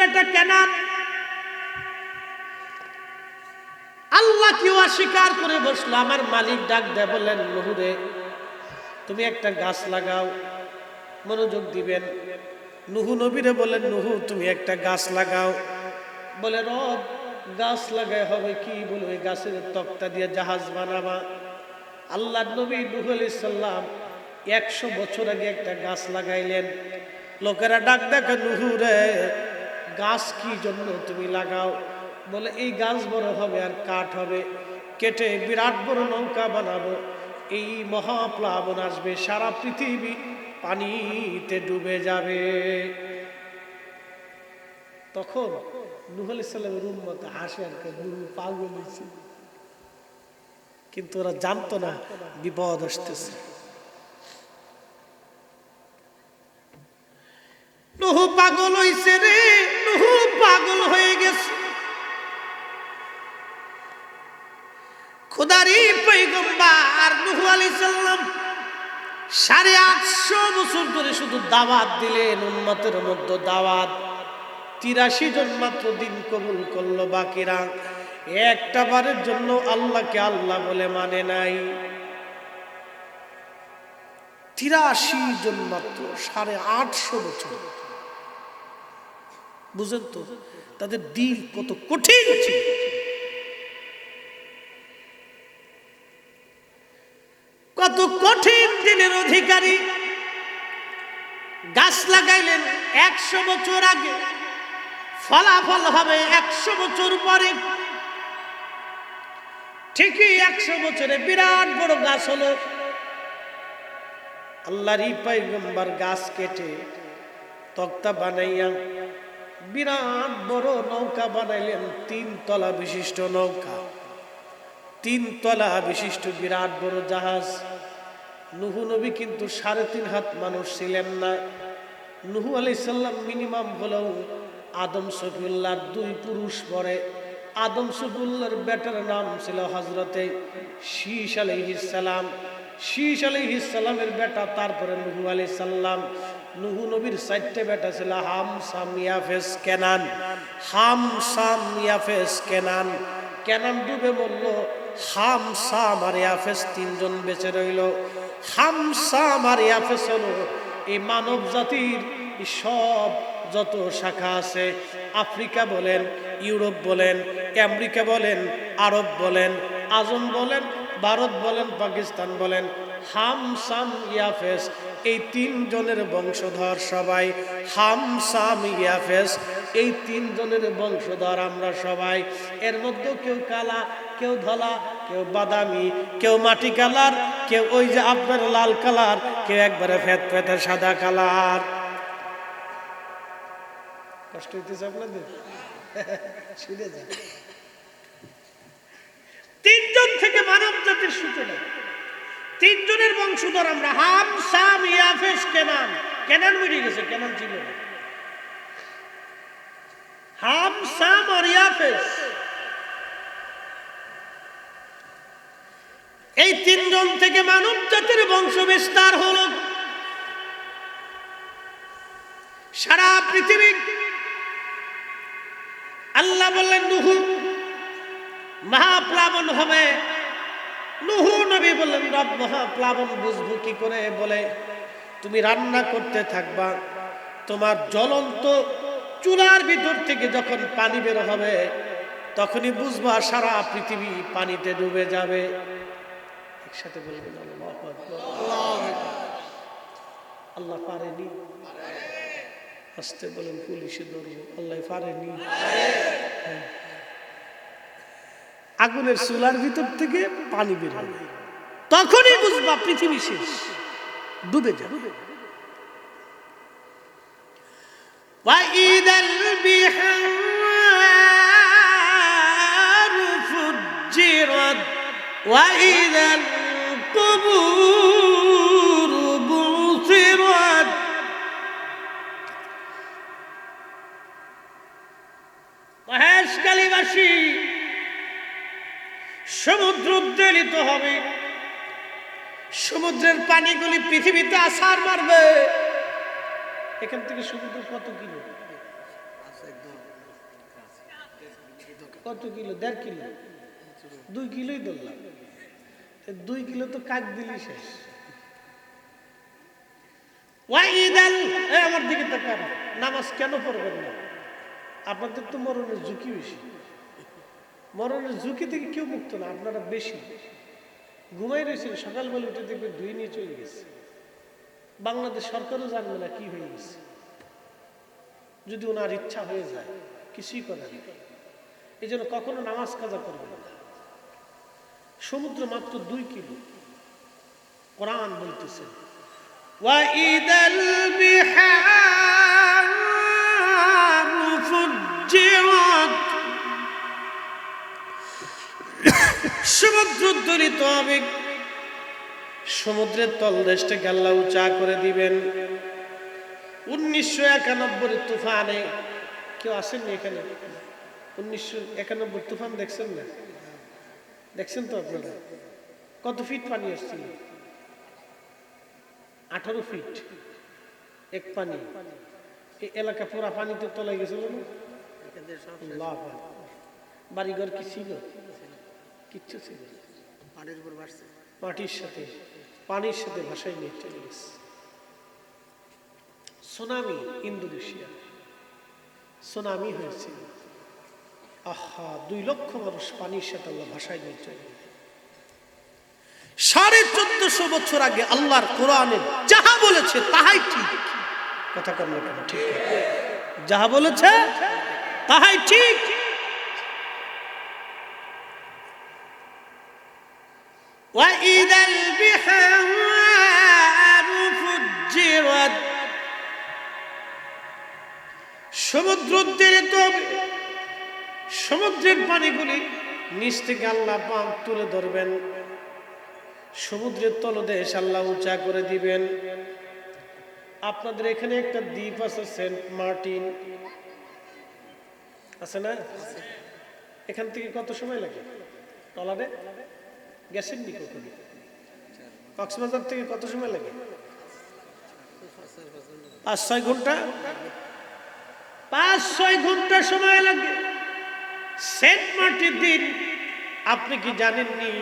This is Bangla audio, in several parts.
বেটা কেনান আল্লাহ কেউ অস্বীকার করে বসলো। আমার মালিক ডাক দেয় বলেন নূরে তুমি একটা গাছ লাগাও। মনোযোগ দিবেন। নূহ নবীরে বলেন নূহ তুমি একটা গাছ লাগাও। বলে রব গাছ লাগায় হবে কি? বলবে গাছের তক্তা দিয়ে জাহাজ বানাবা। আল্লাহ নবী নূহ আলাইহিস সালাম 100 বছর আগে একটা গাছ লাগাইলেন। লোকেরা ডাক দেখে নূহ রে গাছ কি জন্য তুমি লাগাও? বলে এই গাছ বড় হবে আর কাঠ হবে, কেটে বিরাট বড় নৌকা বানাবো। এই মহাপ্লাবন আসবে, সারা পৃথিবী পানিতে ডুবে যাবে। তখন নূহ আলাইহিস সালামের উম্মত হাসে আর নূহ পাগল হয়েছে, কিন্তু ওরা জানতো না বিপদ আসতেছে। নূহ পাগল হইছে রে, নূহ পাগল হয়ে গেছে। খোদারি পয়গম্বর নূহ আলাইহিস সালাম 850 বছর ধরে শুধু দাওয়াত দিলেন, উম্মতের মধ্যে দাওয়াত। 83 জন মাত্র দিন কবুল করলো, বাকিরা একটা বারের জন্য আল্লাহকে আল্লাহ বলে মানে নাই। 83 জন মাত্র 850 বছর। বুঝেন তো তাদের দিল কত কঠিন ছিল। কত কঠিন দিনের অধিকারী। গাছ লাগাইলেন 100 বছর আগে, ফলাফল হবে 100 বছর পরে। ঠিকই 100 বছরে বিরাট বড় গাছ হলো। আল্লাহর পয়গম্বর গাছ কেটে তক্তা বানাইয়া বিরাট বড় নৌকা বানাইলেন। 3 তলা বিশিষ্ট নৌকা, 3 তলা বিশিষ্ট বিরাট বড় জাহাজ। নূহ নবী কিন্তু 3.5 হাত মানুষ ছিলেন না। নূহ আলাইহিস সালাম মিনিমাম হলেও আদম সফিউল্লাহর 2 পুরুষ পরে। আদম সফিউল্লাহর বেটার নাম ছিল হযরতে শীশ আলাইহিস সালাম। শীশ আলাইহিস সালামের বেটা, তারপরে নূহ আলাইহিস সালাম। নূহ নবীর 4টে বেটা ছিল, হাম, সাম, ইয়াফেস, কেনান। হাম, সাম, ইয়াফেস, কেনান। কেনান ডুবে মরল। হাম, সাম আর ইয়াফেস 3 জন বেঁচে রইল। হাম, সাম আর ইয়াফেস হলো এই মানব জাতির সব যত শাখা আছে, আফ্রিকা বলেন, ইউরোপ বলেন, আমেরিকা বলেন, আরব বলেন, আজম বলেন, ভারত বলেন, পাকিস্তান বলেন, হাম, সাম, ইয়াফেস এই 3 জনের বংশধর সবাই। হাম, সাম, ইয়াফেস এই 3 জনের বংশধর আমরা সবাই। এর মধ্যে কেউ কালা, কেউ ধলা, কেউ বাদামি, কেউ মাটি কালার, কেউ ওই যে আপনার লাল কালার, কেউ একবারে ফেত ফেতে সাদা কালার। কষ্ট হইতেছে আপনাদের? শুনে যান। 3 জন থেকে মানব জাতির সূচনা। 3 জনের বংশধর আমরা। হাম, সাম, ইয়াফেস, কেনান। কেনান মরে গেছে, কেনান ছিল না। হাম, সাম আর ইয়াফেস এই 3 জন থেকে মানব জাতির বংশ বিস্তার হলো। সারা পৃথিবী আল্লাহ বললেন নূহ মহাপ্লাবন হবে। নূহ নবী বললেন রব মহাপ্লাবন বুঝবো কি করে? বলে তুমি রান্না করতে থাকবা, তোমার জ্বলন্ত চুলার ভিতর থেকে যখন পানি বের হবে তখনই বুঝবা সারা পৃথিবী পানিতে ডুবে যাবে। একসাথে বলবেন আল্লাহু আকবার। আল্লাহ পারেনি? আসতে বলেন পুলিশে ধরবো। আল্লাহ পারেনি? আগুনের চুলার ভিতর থেকে পানি বের হবে, তখনই বুঝবা পৃথিবী শেষ, ডুবে যাবে। ওয়াইদাল বিহারু ফুজ্জিরাত ওয়াইদাল কুবুরু বুসিরাত। মহেশখালীবাসী সমুদ্র উদ্বেলিত হবে, সমুদ্রের পানিগুলি পৃথিবীতে আছাড় মারবে। এখান থেকে সমুদ্র কত কিলো? কত কিলো? 1.5 কিলো, 2 কিলোই ধরলাম। 2 কিলো তো কাক দিলি শেষ। আমার দিকে তাকান, নামাজ কেন পড়বেন না? আপনাদের তো মরণের ঝুঁকি বেশি। মরণের ঝুঁকি থেকে কেউ মুক্ত না, আপনারা বেশি। ঘুমাই রয়েছেন, সকালবেলা উঠে দেখবে ধুয়ে নিয়ে চলে গেছে। বাংলাদেশ সরকারও জানবে না কি হয়ে গেছে। যদি ওনার ইচ্ছা হয়ে যায়, কিছুই করে না। এই জন্য কখনো নামাজ কাজা করবেন না। সমুদ্র মাত্র 2 কিলো। কোরআন বলতেছে ওয়াইদাল বিহারু ফুজ্জিরাত, সমুদ্র উদ্দোলিত হবে, সমুদ্রের তলদেশটাকে আল্লাহ উঁচা করে দিবেন। 1991 তুফানে কেউ আসেননি এখানে? 1991 তুফান দেখছেন না? দেখছেন তো আপনারা? কত ফিট পানি আসছিল? 18 ফিট এক পানি। এই এলাকা পুরা পানিতে তলায় গেছিল না? বাড়িঘর কি ছিল? কিচ্ছু ছিল, মাটির উপর ভাসছে, মাটির সাথে পানির সাথে ভাসায় নিয়ে চলে গেছে। সুনামি, ইন্দোনেশিয়া সুনামি হয়েছে। আহা, 2 লক্ষ মানুষ পানির সাথে আল্লাহ ভাসায় নিয়ে চলে গেছে। 1450 বছর আগে আল্লাহর কোরআনে যাহা বলেছে তাহাই ঠিক। কথা কম না কেন? ঠিক, যাহা বলেছে তাহাই ঠিক। ওয়াইদাল বিহারু ফুজ্জিরাত, সমুদ্র উদ্বেলিত হবে। সমুদ্রের পানিগুলি নিচ থেকে আল্লাহ পাক তুলে ধরবেন, সমুদ্রের তলদেশ আল্লাহ উঁচা করে দিবেন। আপনাদের এখানে একটা দ্বীপ আছে, সেন্ট মার্টিন আছে না? এখান থেকে কত সময় লাগে ট্রলারে? গেছেন নি কখনো? কক্সবাজার থেকে কত সময় লাগে? 5-6 ঘন্টা। 5-6 ঘন্টা সময় লাগে। সেন্ট মার্টিন দ্বীপ, আপনি কি জানেননি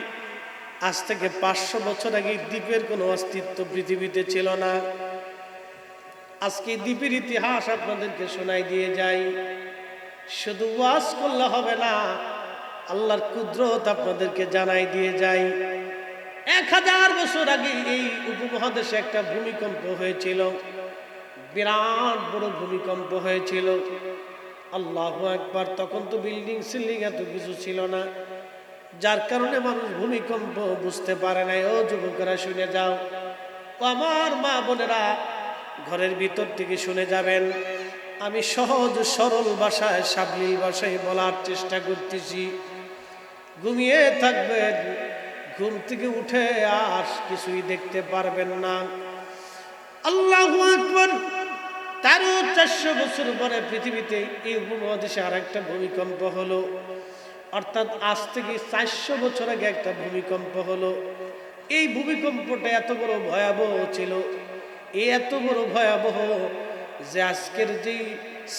আজ থেকে 500 বছর আগে দ্বীপের কোনো অস্তিত্ব পৃথিবীতে ছিল না। আজকে দ্বীপের ইতিহাস আপনাদেরকে শোনাই দিয়ে যাই। শুধু ওয়াজ করলে হবে না, আল্লাহর কুদরত আপনাদেরকে জানাই দিয়ে যাই। 1000 বছর আগে এই উপমহাদেশে একটা ভূমিকম্প হয়েছিল, বিরাট বড় ভূমিকম্প হয়েছিল। আল্লাহু আকবার। তখন তো বিল্ডিং সিল্ডিং এত কিছু ছিল না, যার কারণে মানুষ ভূমিকম্প বুঝতে পারে নাই। ও যুবকেরা শুনে যাও, ও আমার মা বোনেরা ঘরের ভিতর থেকে শুনে যাবেন। আমি সহজ সরল ভাষায়, সাবলীল ভাষায় বলার চেষ্টা করতেছি। ঘুমিয়ে থাকবেন, ঘুম থেকে উঠে আর কিছুই দেখতে পারবেন না। আল্লাহু আকবার। 400 বছর পরে পৃথিবীতে এই উপমহাদেশে আর একটা ভূমিকম্প হলো। অর্থাৎ আজ থেকে 400 বছর আগে একটা ভূমিকম্প হলো। এই ভূমিকম্পটা এত বড় ভয়াবহ ছিল, এত বড় ভয়াবহ যে আজকের যেই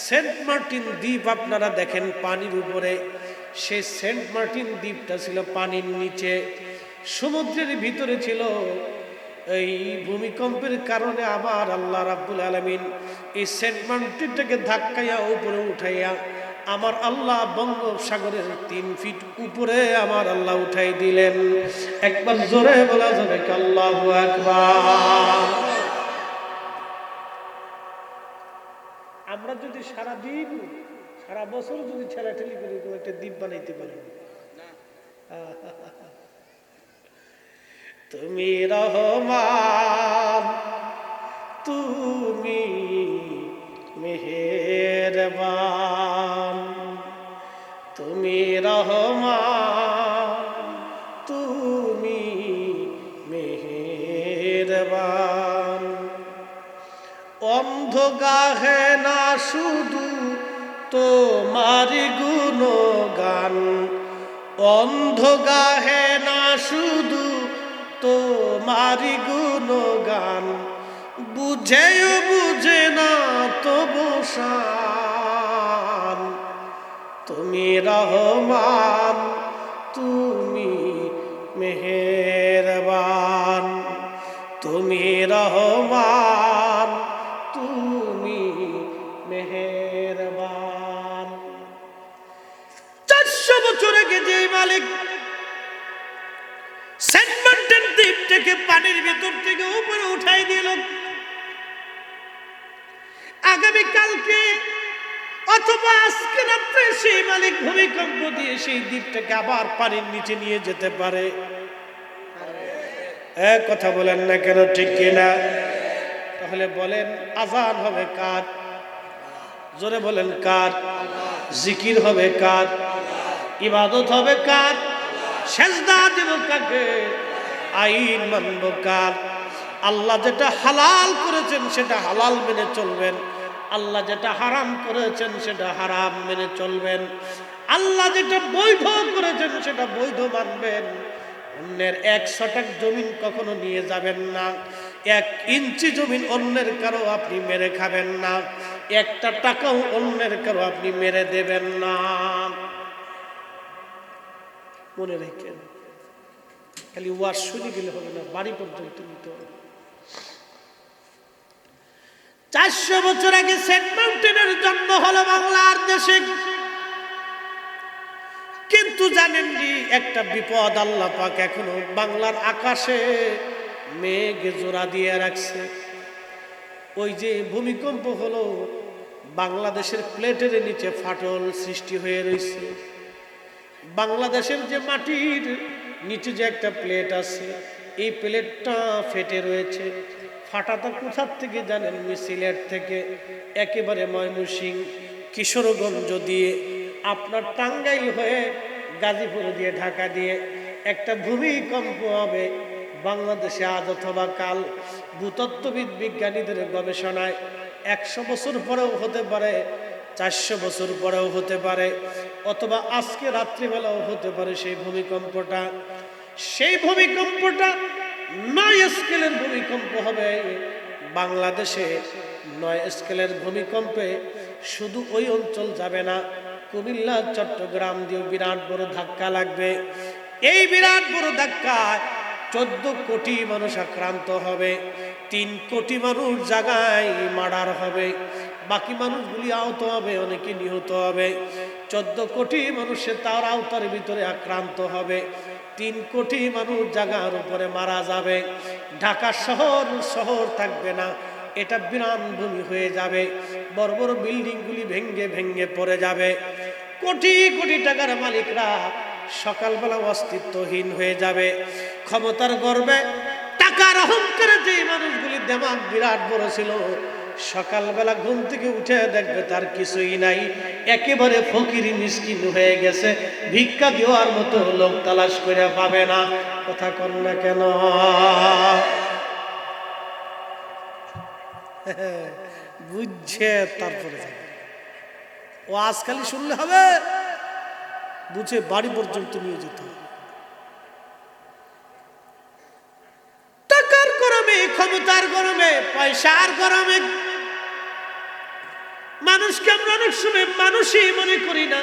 সেন্ট মার্টিন দ্বীপ আপনারা দেখেন পানির উপরে, সেই সেন্ট মার্টিন দ্বীপটা ছিল পানির নিচে, সমুদ্রের ভিতরে ছিল। এই ভূমিকম্পের কারণে আবার আল্লাহ রাব্বুল আলামিন এই সেন্ট মার্টিনটাকে ধাক্কাইয়া উপরে উঠাইয়া আমার আল্লাহ বঙ্গোপসাগরের 3 ফিট উপরে আমার আল্লাহ উঠাই দিলেন। একবার জোরে বলা যাবে আল্লাহু আকবার। আমরা যদি সারা দিন সারা বছর যদি ঠেলাঠেলি করি, কোনো একটা দ্বীপ বানাইতে পারি না। তুমি রহমান, তুমি মেহেরবান, তুমি রহমান, তুমি মেহেরবান। অন্ধ গাহে না শুধু তোমারি গুণগান, অন্ধ গাহে না শুধু তোমারি গুণগান, বুঝেও বুঝে না তবু শান। তুমি তুমি রহমান, তুমি মেহেরবান, তুমি রহমান, তুমি মেহেরবান। 400 বছর আগে যে মালিক সেন্ট মার্টিন দ্বীপ থেকে পানির ভেতর থেকে উপরে উঠাই দিল, আগামী কালকে অথবা আজকে রাত্রে সেই মালিক ভূমিকম্প দিয়ে সেই দ্বীপটাকে আবার পানির নিচে নিয়ে যেতে পারে। কথা বলেন না কেন, ঠিক কিনা? তাহলে বলেন আজান হবে কার? জোরে বলেন কার? জিকির হবে কার? ইবাদত হবে কার? সেজদা দেব কাকে? আইন মানব কার? আল্লাহ যেটা হালাল করেছেন সেটা হালাল মেনে চলবেন, আল্লাহ যেটা হারাম করেছেন সেটা হারাম মেনে চলবেন, আল্লাহ যেটা বৈধ করেছেন সেটা বৈধ মানবেন। অন্যের 1 শতক জমিন কখনো নিয়ে যাবেন না, 1 ইঞ্চি জমিন অন্যের কারো আপনি মেরে খাবেন না, 1টা টাকাও অন্যের কারো আপনি মেরে দেবেন না। মনে রেখেন, খালি ওয়াজ শুনে গেলে হবে না, বাড়ি পর্যন্ত নিতে হবে। 400 বছর আগে সেন্ট মার্টিনের জন্ম হলো বাংলার দেশে। কিন্তু জানেন নি একটা বিপদ, আল্লাহ পাক এখনো বাংলার আকাশে মেঘে জোড়া দিয়ে রাখছে। ওই যে ভূমিকম্প হলো, বাংলাদেশের প্লেটের নিচে ফাটল সৃষ্টি হয়ে রয়েছে। বাংলাদেশের যে মাটির নিচে যে একটা প্লেট আছে, এই প্লেটটা ফেটে রয়েছে। ফাটাটা কোথার থেকে জানেন? সিলেট থেকে একেবারে ময়মনসিংহ, কিশোরগঞ্জ দিয়ে আপনার টাঙ্গাইল হয়ে গাজীপুর দিয়ে ঢাকা দিয়ে একটা ভূমিকম্প হবে বাংলাদেশে আজ অথবা কাল। ভূতত্ত্ববিদ বিজ্ঞানীদের গবেষণায় 100 বছর পরেও হতে পারে, 400 বছর পরেও হতে পারে, অথবা আজকে রাত্রিবেলাও হতে পারে সেই ভূমিকম্পটা। সেই ভূমিকম্পটা 9 স্কেলের ভূমিকম্প হবে বাংলাদেশে। 9 স্কেলের ভূমিকম্পে শুধু ওই অঞ্চল যাবে না, কুমিল্লা চট্টগ্রাম দিয়ে বিরাট বড় ধাক্কা লাগবে। এই বিরাট বড় ধাক্কায় 14 কোটি মানুষ আক্রান্ত হবে, 3 কোটি মানুষ জায়গায় মার্ডার হবে, বাকি মানুষগুলি আহত হবে, অনেকে নিহত হবে। 14 কোটি মানুষের তার আওতার ভিতরে আক্রান্ত হবে, 3 কোটি মানুষ জায়গার উপরে মারা যাবে। ঢাকা শহর থাকবে না, এটা বিরান ভূমি হয়ে যাবে। বড় বড় বিল্ডিংগুলি ভেঙ্গে ভেঙ্গে পড়ে যাবে। কোটি কোটি টাকার মালিকরা সকালবেলা অস্তিত্বহীন হয়ে যাবে। ক্ষমতার গর্বে টাকার অহংকারে যে মানুষগুলি দেমাগ বিরাট বড় ছিল, সকালবেলা ঘুম থেকে উঠে দেখবে তার কিছুই নাই, একেবারে ফকিরি মিসকিন হয়ে গেছে, ভিক্ষা দেওয়ার মতো লোক তালাশ করে পাবে না। কথা কন না কেন? বুঝছে তারপরে ও আজকালই শুনলে হবে, বুঝে বাড়ি পর্যন্ত নিয়ে যেত। টাকার গরমে, ক্ষমতার গরমে, পয়সার গরমে মানুষকে আমরা অনেক সময় মানুষই মনে করি না,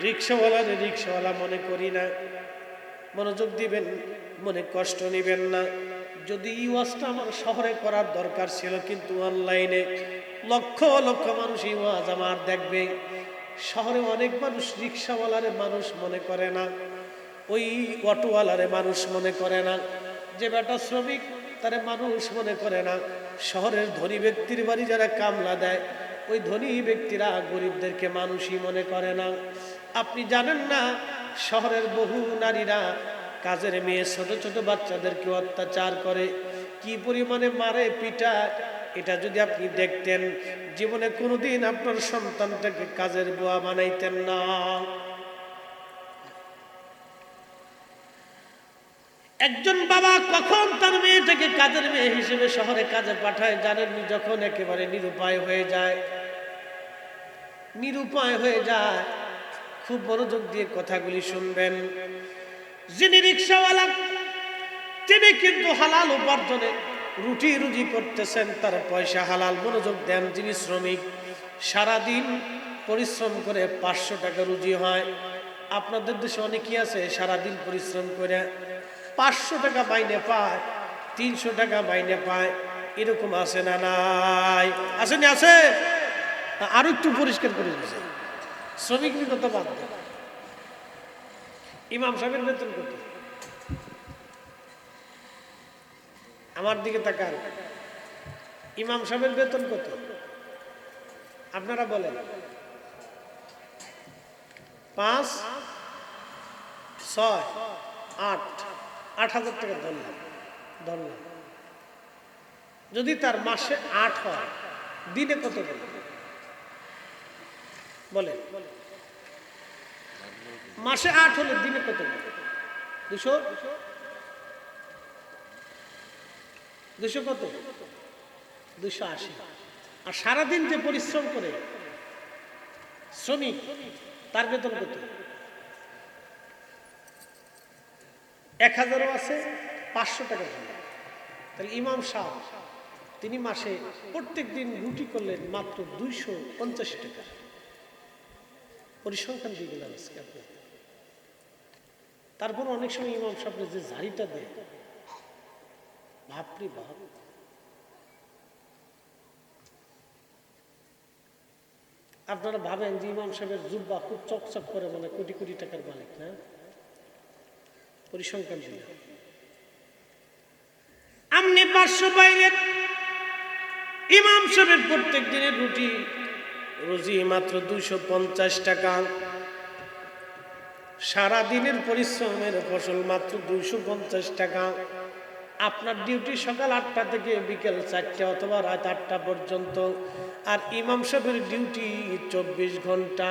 রিক্সাওয়ালারে রিক্সাওয়ালা মনে করি না। মনোযোগ দিবেন, মনে কষ্ট নেবেন না। যদি এই ওয়াজটা আমার শহরে করার দরকার ছিল, কিন্তু অনলাইনে লক্ষ লক্ষ মানুষ এই ওয়াজ আমার দেখবে। শহরে অনেক মানুষ রিক্সাওয়ালারে মানুষ মনে করে না, ওই অটোওয়ালারে মানুষ মনে করে না, যে বেটা শ্রমিক তারে মানুষ মনে করে না। শহরের ধনী ব্যক্তির বাড়ি যারা কামলা দেয়, ওই ধনী ব্যক্তিরা গরিবদেরকে মানুষই মনে করে না। আপনি জানেন না, শহরের বহু নারীরা কাজের মেয়ে ছোট ছোট বাচ্চাদেরকে অত্যাচার করে, কি পরিমাণে মারে পিটায়। এটা যদি আপনি দেখতেন, জীবনে কোনোদিন আপনার সন্তানটাকে কাজের বুয়া বানাইতেন না। একজন বাবা কখন তার মেয়েটাকে কাজের মেয়ে হিসেবে শহরে কাজে পাঠায় জানেননি? যখন একেবারে নিরুপায় হয়ে যায়। নিরুপায় হয়ে যায়। খুব মনোযোগ দিয়ে কথাগুলি শুনবেন। যিনি রিক্সাওয়ালা, তিনি কিন্তু হালাল উপার্জনে রুটি রুজি করতেছেন, তার পয়সা হালাল। মনোযোগ দেন। যিনি শ্রমিক, সারাদিন পরিশ্রম করে 500 টাকা রুজি হয়। আপনাদের দেশে অনেকেই আছে সারাদিন পরিশ্রম করে 500 টাকা মাইনে পায়, 300 টাকা মাইনে পায়, এরকম আছে না নাই? আসেনি? আছে? আরো একটু পরিষ্কার করে দিচ্ছে, শ্রমিকের কথা বাদ দেন। ইমাম সাহেবের বেতন কত? আমার দিকে তাকান, ইমাম সাহেবের বেতন কত আপনারা বলেন? 5, 6, 8,000 টাকা ধরলাম। যদি তার মাসে 8 হয়, দিনে কত বলে? মাসে 8 হলে দিনে কত? 200 কত? 280। আর সারাদিন যে পরিশ্রম করে শ্রমিক, তার বেতন কত? 1000ও আছে, 500 টাকা। তাহলে ইমাম সাহেব তিনি মাসে প্রত্যেক দিন রুটি করলেন মাত্র 250 টাকা। পরিসংখ্যান দিয়ে গেলাম আজকে। তারপর অনেক সময় ইমাম সাহেব যে ঝাড়িটা দেয়, বাপরে বাপ, আপনারা ভাবেন যে ইমাম সাহেবের জুব্বা খুব চকচক করে, মানে কোটি কোটি টাকার মালিক না? পরিসংখ্যান দিল আপনি 500 পাইলেন, ইমাম সাহেবের প্রত্যেক দিনের রুজি মাত্র 250 টাকা। সারা দিনের পরিশ্রমের ফসল মাত্র 250 টাকা। আপনার ডিউটি সকাল 8টা থেকে বিকেল 4টা অথবা রাত 8টা পর্যন্ত, আর ইমাম সাহেবের ডিউটি 24 ঘন্টা।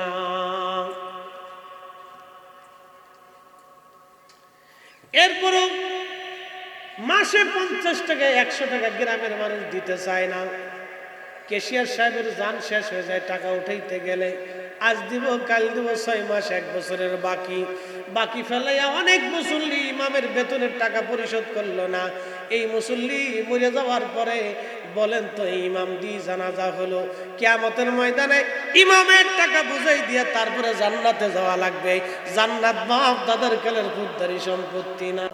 এরপরও মাসে 50 টাকা 100 টাকা গ্রামের মানুষ দিতে চায় না। ক্যাশিয়ার সাহেবের জান শেষ হয়ে যায় টাকা উঠাইতে গেলে, আজ দিব কাল দিব, 6 মাস 1 বছরের বাকি ফেলাইয়া অনেক মুসল্লি ইমামের বেতনের টাকা পরিশোধ করলো না। এই মুসল্লি মরে যাওয়ার পরে বলেন তো, ইমাম দি জানাজা হলো, কিয়ামতের ময়দানে ইমামের টাকা বুঝাই দিয়ে তারপরে জান্নাতে যাওয়া লাগবে। জান্নাত বাপ দাদার কালের খুদদারি সম্পত্তি না।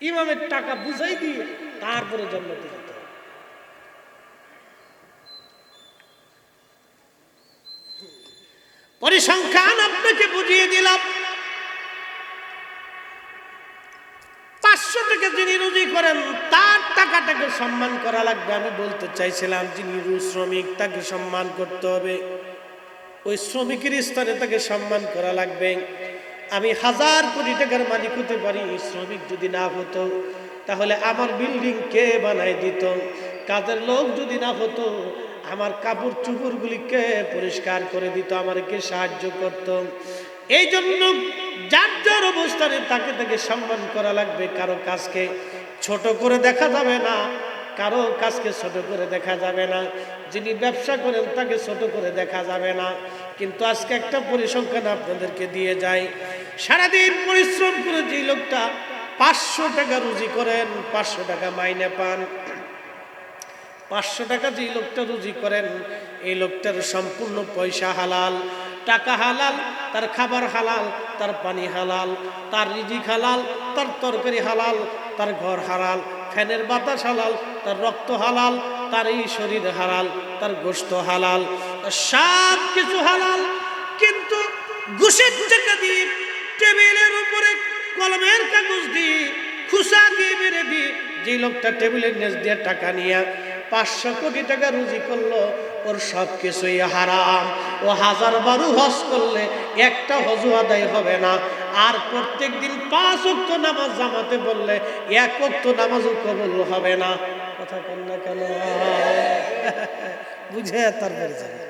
ইমামের টাকা বুঝাই দিয়ে তারপরে জান্নাতে যেতে হবে। পরিসংখ্যান আপনাকে বুঝিয়ে দিলাম। 500 টাকা যিনি রুজি করেন তার টাকাটাকে সম্মান করা লাগবে। আমি বলতে চাইছিলাম, যিনি শ্রমিক তাকে সম্মান করতে হবে, ওই শ্রমিকের স্থানে তাকে সম্মান করা লাগবে। আমি 1000 কোটি টাকার মালিক হতে পারি, শ্রমিক যদি না হতো তাহলে আমার বিল্ডিং কে বানাই দিত? কাজের লোক যদি না হতো আমার কাপড় চুপড়গুলি কে পরিষ্কার করে দিত? আমাকে সাহায্য করত। এই জন্য যার যার অবস্থানে তাকে তাকে সম্মান করা লাগবে। কারো কাজকে ছোট করে দেখা যাবে না, কারো কাজকে ছোট করে দেখা যাবে না। যিনি ব্যবসা করেন তাকে ছোট করে দেখা যাবে না। কিন্তু আজকে একটা পরিসংখ্যান আপনাদেরকে দিয়ে যায়, সারাদিন পরিশ্রম করে যে লোকটা 500 টাকা রুজি করেন, 500 টাকা মাইনে পান, 500 টাকা যে লোকটা রুজি করেন, এই লোকটার সম্পূর্ণ পয়সা হালাল, টাকা হালাল, তার খাবার হালাল, তার পানি হালাল, তার রিজিক হালাল, তার তরকারি হালাল, তার ঘর হালাল, ফ্যানের বাতাস হালাল, তার রক্ত হালাল, তার এই শরীর হালাল, তার গোশত হালাল, সব কিছু হালাল। কিন্তু ঘুষের টাকা দিয়ে, টেবিলের উপরে কলমের কাগজ দিয়ে, খুশা দিয়ে মেরে দিয়ে যে লোকটা টেবিলের নিচ দিয়ে টাকা নিয়ে 500 কোটি টাকা রুজি করলো, ওর সব কিছুই হারাম। ও 1000 বারো হজ করলে একটা হজও আদায় হবে না। আর প্রত্যেক দিন 5 ওয়াক্ত নামাজ জামাতে বললে 1 ওয়াক্ত নামাজও কবুল হবে না। কথা বল না কেন? বুঝে তারপরে যাবে।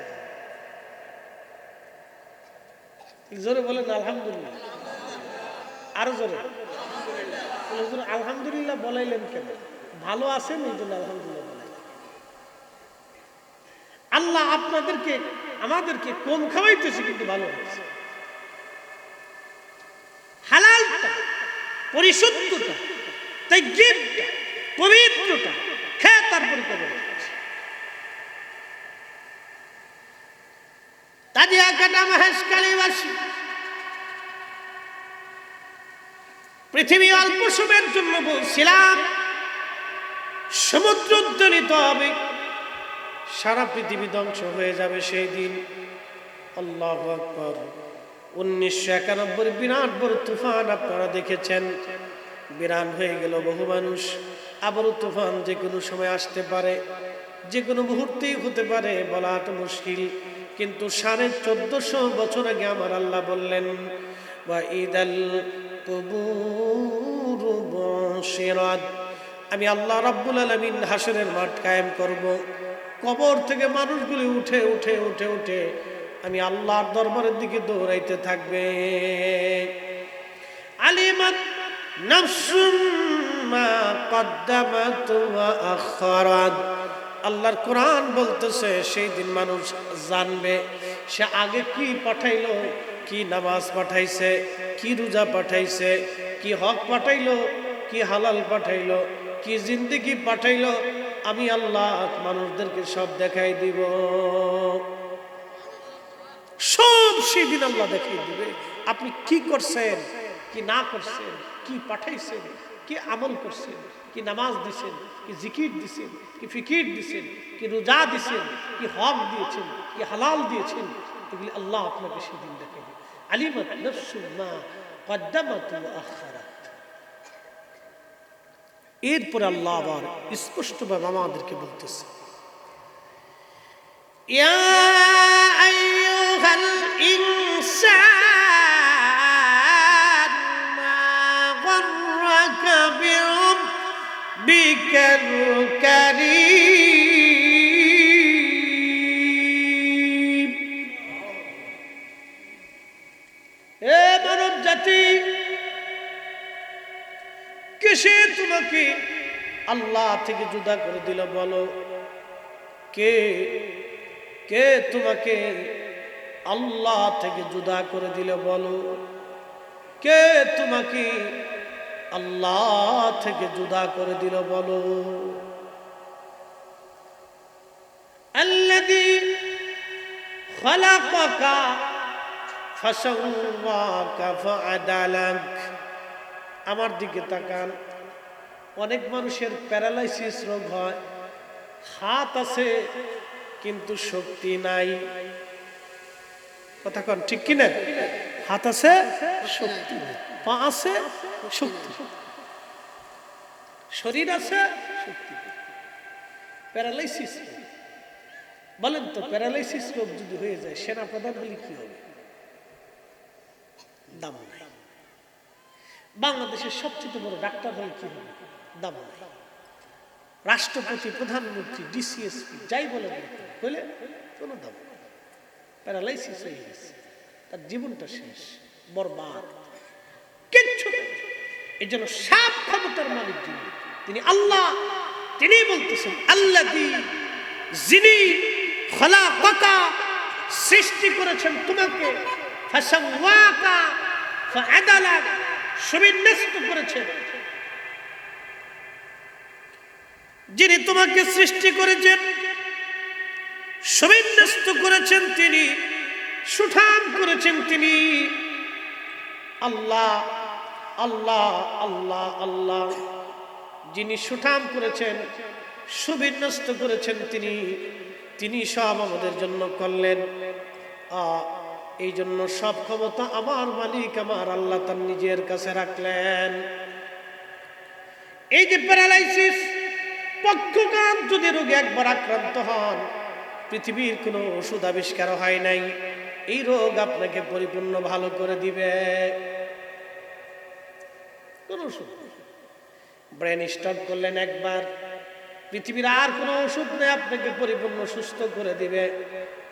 জোরে বলেন আলহামদুলিল্লাহ, আরো জোরে। আলহামদুলিল্লাহ বলাইলেন কেন? ভালো আছেন এই জন্য আলহামদুলিল্লাহ বলাই। আল্লাহ আপনাদেরকে আমাদেরকে কম খাওয়াইতেছে, কিন্তু ভালো হচ্ছে। হালালটা, পরিশুদ্ধটা, তাইয়্যিবটা, পবিত্রটা, খেয়ে তারপরে কবর হচ্ছে। কাটা মহেশখালীবাসী পৃথিবী অল্প সময়ের জন্য বলছিলাম সমুদ্র উদ্বেলিত হবে, সারা পৃথিবী ধ্বংস হয়ে যাবে সেই দিন। আল্লাহু আকবার। 1991 বিরাট বড় তুফান আপনারা দেখেছেন, বিরান হয়ে গেল বহু মানুষ। আবারও তুফান যে কোনো সময় আসতে পারে, যে কোনো মুহূর্তেই হতে পারে, বলা তো মুশকিল। কিন্তু 1450 বছর আগে আমার আল্লাহ বললেন ওয়া ইদাল কুবুর বুশিরাত, আমি আল্লাহ রাব্বুল আলামিন হাসরের মাঠ কায়েম করব। কবর থেকে মানুষগুলি উঠে উঠে উঠে উঠে আমি আল্লাহর দরবারের দিকে দৌড়াইতে থাকবে। আলিমাত নাফসুম মা কদ্দামাত ওয়া আখারাত, আল্লাহর কোরআন বলতেছে সেই দিন মানুষ জানবে সে আগে কি পাঠাইলো, কি নামাজ পাঠাইছে, কি রোজা পাঠাইছে, কি হক পাঠাইলো, কি হালাল পাঠাইলো, কি জিন্দেগি পাঠাইলো। আমি আল্লাহ মানুষদেরকে সব দেখাই দিব, সব সেদিন আল্লাহ দেখাই দিবে। আপনি কি করছেন, কি না করছেন, কি পাঠাইছেন, কি আমল করছেন, কি নামাজ দিছেন, কি জিকির দিছেন, কি ফিকির দিছেন, কি রোজা দিছেন, কি হক দিয়েছেন, কি হালাল দিয়েছেন, এগুলি আল্লাহ আপনাকে সেদিন দেখাই দিবে। আলিমাত নাফসুম মা কদ্দামাত ওয়া আখারাত। এরপর আল্লাহ আবার স্পষ্টভাবে আমাদেরকে বলতেছে ইয়া আইয়ুহাল ইনসান মা গররাকা বিরাব্বিকাল কারীম। হে মানব জাতি, কিসে তোমাকে আল্লাহ থেকে জুদা করে দিল বলো? কে কে তোমাকে আল্লাহ থেকে জুদা করে দিল বলো? কে তোমাকে আল্লাহ থেকে জুদা করে দিল বলো? আল্লাযী খালাকাকা ফাসাওয়াকা ফাআদালাক। আমার দিকে তাকান। অনেক মানুষের প্যারালাইসিস রোগ হয়, হাত আছে কিন্তু শক্তি নাই। কথা কন ঠিক কিনা? হাত আছে শক্তি নাই, পা আছে শক্তি, শরীর আছে শক্তি, প্যারালাইসিস। বলেন তো, প্যারালাইসিস রোগ যদি হয়ে যায় সেনাপ্রধান হলে কি হবে? দাম নাই। বাংলাদেশের সবচেয়ে বড় ডাক্তার হলে কি হবে? দাম নাই। রাষ্ট্রপতি, প্রধানমন্ত্রী, ডিসিএসপি যাই বলে বলে কোনো দাম নেই। প্যারালাইসিস হয়ে গেছে, তার জীবনটা শেষ, বরবাদ, কিচ্ছু নেই। এই জন্য সব ক্ষমতার মালিক যিনি, তিনি আল্লাহ। তিনি বলতেছেন আল্লাযী, যিনি খালাকাকা, সৃষ্টি করেছেন তোমাকে, ফাসাওয়াকা ফাআদালাক, সুবিন্যস্ত করেছেন। যিনি তোমাকে সৃষ্টি করেছেন, সুবিন্যস্ত করেছেন তিনি, সুঠাম করেছেন তিনি। আল্লাহ আল্লাহ আল্লাহ আল্লাহ, যিনি সুঠাম করেছেন, সুবিন্যস্ত করেছেন তিনি, তিনি সব আমাদের জন্য করলেন। এই জন্য সব ক্ষমতা আমার মালিক আমার আল্লাহ তার নিজের কাছে রাখলেন। এই যে প্যারালাইসিস, পক্ষঘাত যদি রোগে একবার আক্রান্ত হন, পৃথিবীর কোনো ওষুধ আবিষ্কার হয় নাই, এই রোগ আপনাকে পরিপূর্ণ ভালো করে দিবে। কোন ওষুধ? ব্রেন স্ট্রোক করলেন একবার, পৃথিবীর আর কোনো ওষুধ নেই আপনাকে পরিপূর্ণ সুস্থ করে দিবে।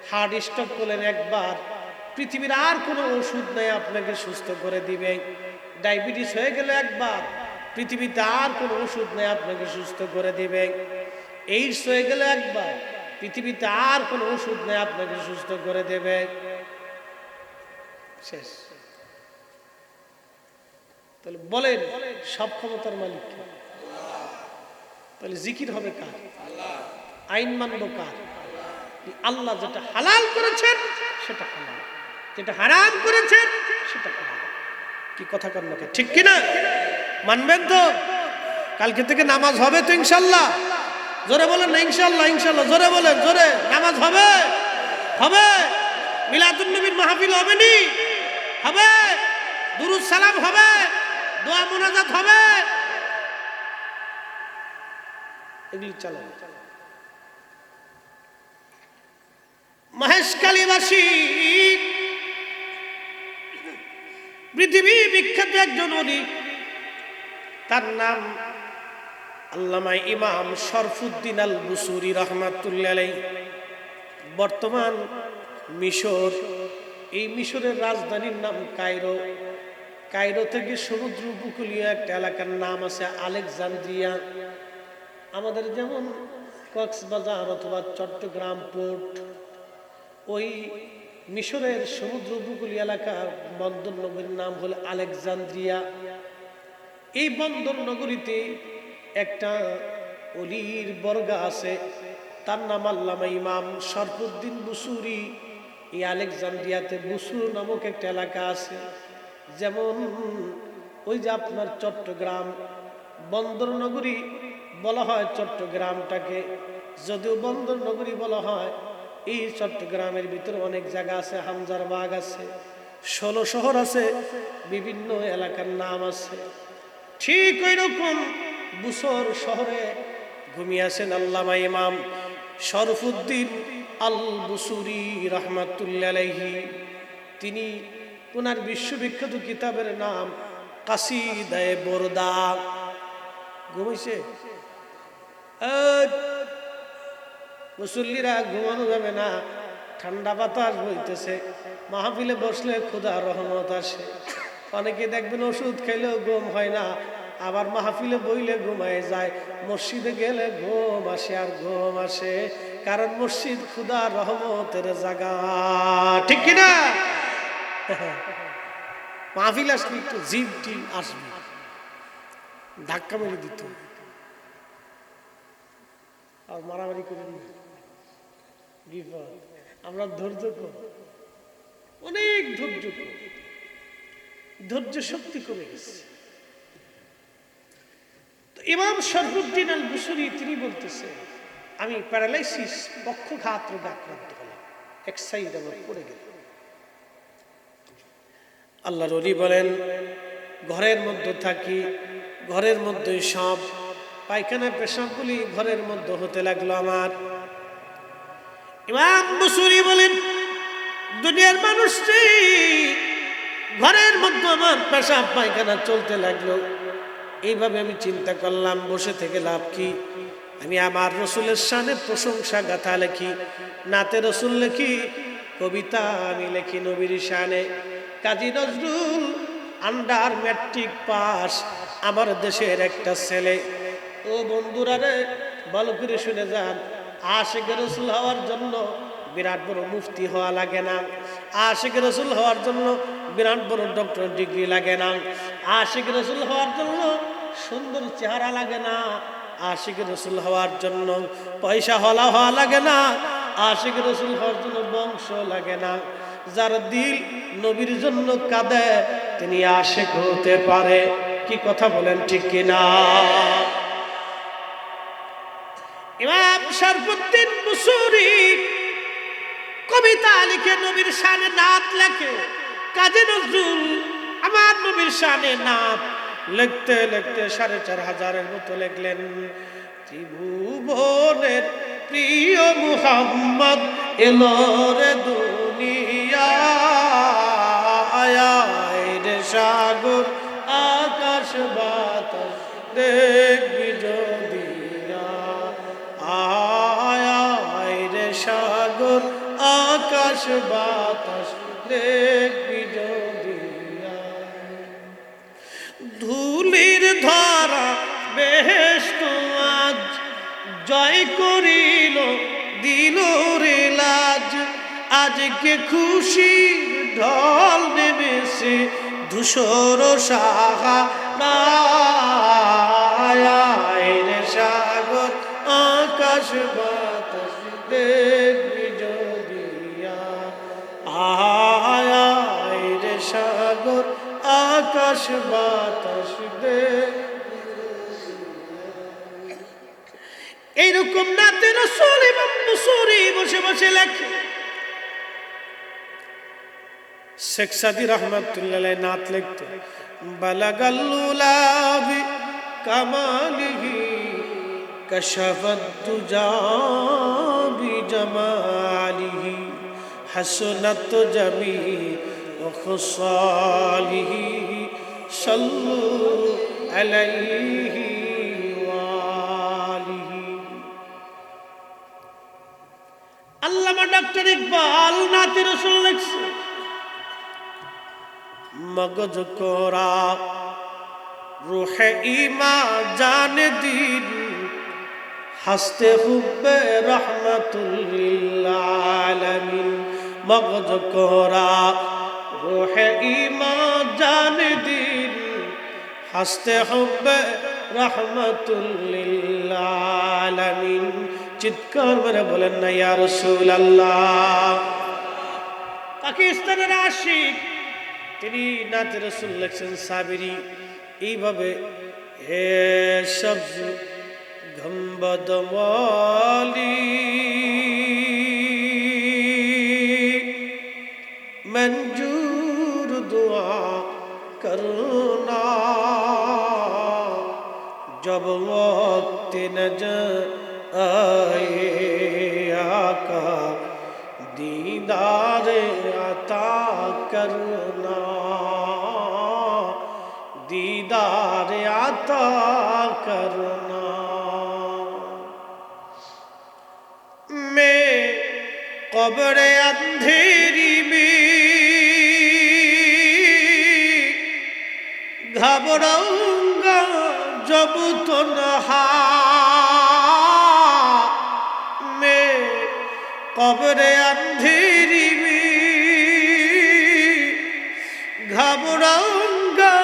হার্ট স্ট্রোক করলেন একবার, পৃথিবীর আর কোনো ওষুধ নেই আপনাকে সুস্থ করে দিবে। ডায়াবেটিস হয়ে গেল একবার, পৃথিবীতে আর কোনো ওষুধ নেই আপনাকে সুস্থ করে দিবে। এইডস হয়ে গেল একবার, পৃথিবীতে আর কোনো ওষুধ নেই আপনাকে সুস্থ করে দেবে। শেষ। তাহলে বলেন সব ক্ষমতার মালিক কে? তাহলে জিকির হবে কার? আইন মানব কার? আল্লাহ যেটা হালাল করেছেন সেটা হালাল, যেটা হারাম করেছেন সেটা হালাল। কি কথা কন্যাকে ঠিক কিনা? মানবেন তো? কালকে থেকে নামাজ হবে তো ইনশাল্লাহ? জোরে বলেন না ইনশাল্লাহ। ইনশাল্লাহ জোরে বলেন, জোরে। নামাজ হবে, হবে। মিলাদুন নবীর মাহফিল হবে নি? হবে। দুরুদ সালাম হবে, দোয়া মুনাজাত হবে, এগুলি চালান। মহেশখালীবাসী পৃথিবী বিখ্যাত একজন ওলি, তার নাম আল্লামা ইমাম শরফুদ্দিন আল বুসুরি রহমাতুল্লাহ আলাইহি। বর্তমান মিশর, এই মিশরের রাজধানীর নাম কায়রো। কায়রো থেকে সমুদ্র উপকূলীয় একটা এলাকার নাম আছে আলেকজান্দ্রিয়া। আমাদের যেমন কক্সবাজার অথবা চট্টগ্রাম পোর্ট, ওই মিশরের সমুদ্র উপকূলীয় এলাকার বন্দর নগরীর নাম হলো আলেকজান্দ্রিয়া। এই বন্দর নগরীতে একটা অলির বর্গা আছে, তার নাম আল্লামা ইমাম শরফুদ্দিন বুসুরি। এই আলেকজান্দ্রিয়াতে বুসুর নামক একটা এলাকা আছে। যেমন ওই যে আপনার চট্টগ্রাম বন্দর নগরী বলা হয় চট্টগ্রামটাকে, যদিও বন্দর নগরী বলা হয়। এই চট্টগ্রামের ভিতরে অনেক জায়গা আছে, হামজার বাগ আছে, 16 শহর আছে, বিভিন্ন এলাকার নাম আছে। ঠিক ওই রকম বুসর শহরে ঘুমিয়ে আছেন আল্লামা ইমাম শরফুদ্দিন আল বুসুরি রহমাতুল্লাহ আলাইহি। তিনি ওনার বিশ্ববিখ্যাত কিতাবের নাম কাসিদায়ে বরদা। ঘুমাইছে? মুসল্লিরা ঘুমানো যাবে না, ঠান্ডা বাতাস বইতেছে, মাহফিলে বসলে খোদা রহমত আসে। অনেকে দেখবেন ওষুধ খাইলেও ঘুম হয় না, আবার মাহফিলে বইলে ঘুমায় যায়। মসজিদে গেলে ঘুম আসে আর ঘুম আসে, কারণ মসজিদ খোদা রহমতের জায়গা। ঠিক কিনা? মাহফিল আসলে একটু জিদটি আসবে, ধাক্কা মেরে দিত আর মারামারি করে দিত। বিপদ। আমরা ধৈর্য কম, অনেক ধৈর্য কম, ধৈর্য শক্তি কমে গেছে। তো ইমাম শরফুদ্দিন আল বুসুরি তিনি বলতেছে, আমি প্যারালাইসিস পক্ষঘাত রোগে আক্রান্ত হলাম, এক সাইড আমার পড়ে গেল। আল্লাহর ওলি বলেন, ঘরের মধ্যে থাকি, ঘরের মধ্যে সব পায়খানা পেশাবগুলি ঘরের মধ্যে হতে লাগলো আমার। ইমাম বুসুরি বলেন, দুনিয়ার মানুষটি ঘরের মধ্যে আমার পেশাব পায়খানা চলতে লাগলো। এইভাবে আমি চিন্তা করলাম, বসে থেকে লাভ কি? আমি আমার রসুলের শানে প্রশংসা গাথা লেখি, নাতে রসুল লেখি, কবিতা আমি লেখি নবীর শানে। Kazi Nazrul under matric pass, আমার দেশের একটা ছেলে। ও বন্ধুরা রে, ভালো করে শুনে যান, আশিকে রসুল হওয়ার জন্য বিরাট বড় মুফতি হওয়া লাগে না। আশিকে রসুল হওয়ার জন্য বিরাট বড় ডক্টর ডিগ্রি লাগে না। আশিকে রসুল হওয়ার জন্য সুন্দর চেহারা লাগে না। আশিকে রসুল হওয়ার জন্য পয়সা হওয়া লাগে না। আশিকে রসুল হওয়ার জন্য বংশ লাগে না। যার দিল নবীর জন্য কাঁদে তিনি আশিক হতে পারে। কি কথা বলেন ঠিক কিনা? ইমাম শরফুদ্দিন বুসুরি কবিতা লিখে নবীর শানে নাত লেখে। কাজী নজরুল আমার নবীর শানে নাত লিখতে লিখতে 4500 মতো লিখলেন। ত্রিভুবনের প্রিয় মুহাম্মদ এলো রে দুনিয়ায়, রে সাগর আকাশ বাতাস দেখবি যদি, আয় রে সাগর আকাশ বাতাস দেখবি যদি। ধুলির ধরা বেহেশত আজ জয় করিল দিল রে লাজ। আজকে খুশি ঢল নেমেছে ধূসর সাহারায়, রে সাগর আকাশ বাতাস দেখবি যদি, আকাশ বাতাস দে। এইরকম নাতে রাসূল ইমাম বুসুরি বসে বসে লেখে। শেখ সাদী রহমাতুল্লাহ আলাইহি নাত লিখতে, বালাগাল উলাবি কামালিহি কাশাফাত দুজা বিজামালিহি হাসনাত জামিউ খুসালিহি সাল্লু আলাইহি ওয়ালিহি। আল্লামা ডক্টর ইকবাল নাতে রাসূল লিখছে, মগজ কোরা রুহে ইমা জান দিন হাসতে হুব্বে রহমাতুল লিল আলামিন। মগজ কোরা রুহে ইমা জান দিন হাসতে হুব্বে রহমাতুল লিল আলামিন। চিৎকার করে বলেন না ইয়া রাসূলুল্লাহ। পাকিস্তানের আশিক তিনি নাতে রাসূল লিখছেন সাবিরি এইভাবে, হে সবজ গম্বদ ওয়ালি মঞ্জুর দুআ করনা जब वक्त नजर आए आका दीदार अता करना दीदार अता करना। मैं कब्र अंधेरी में घबराऊंगा जब तन्हा, मैं कब्र अंधेरी में घबराऊंगा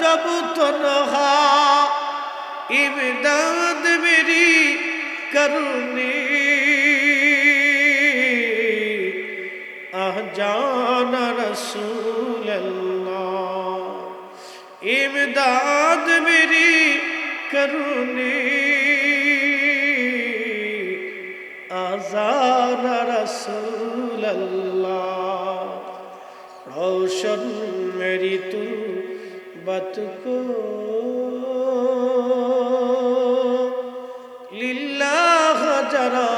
जब तन्हा, इमदाद मेरी करनी आह जाना रसूल अल्लाह, इमदाद मेरी करनी आज़ाना रसूल अल्लाह। रोशन मेरी तुरबत को लिल्लाह जरा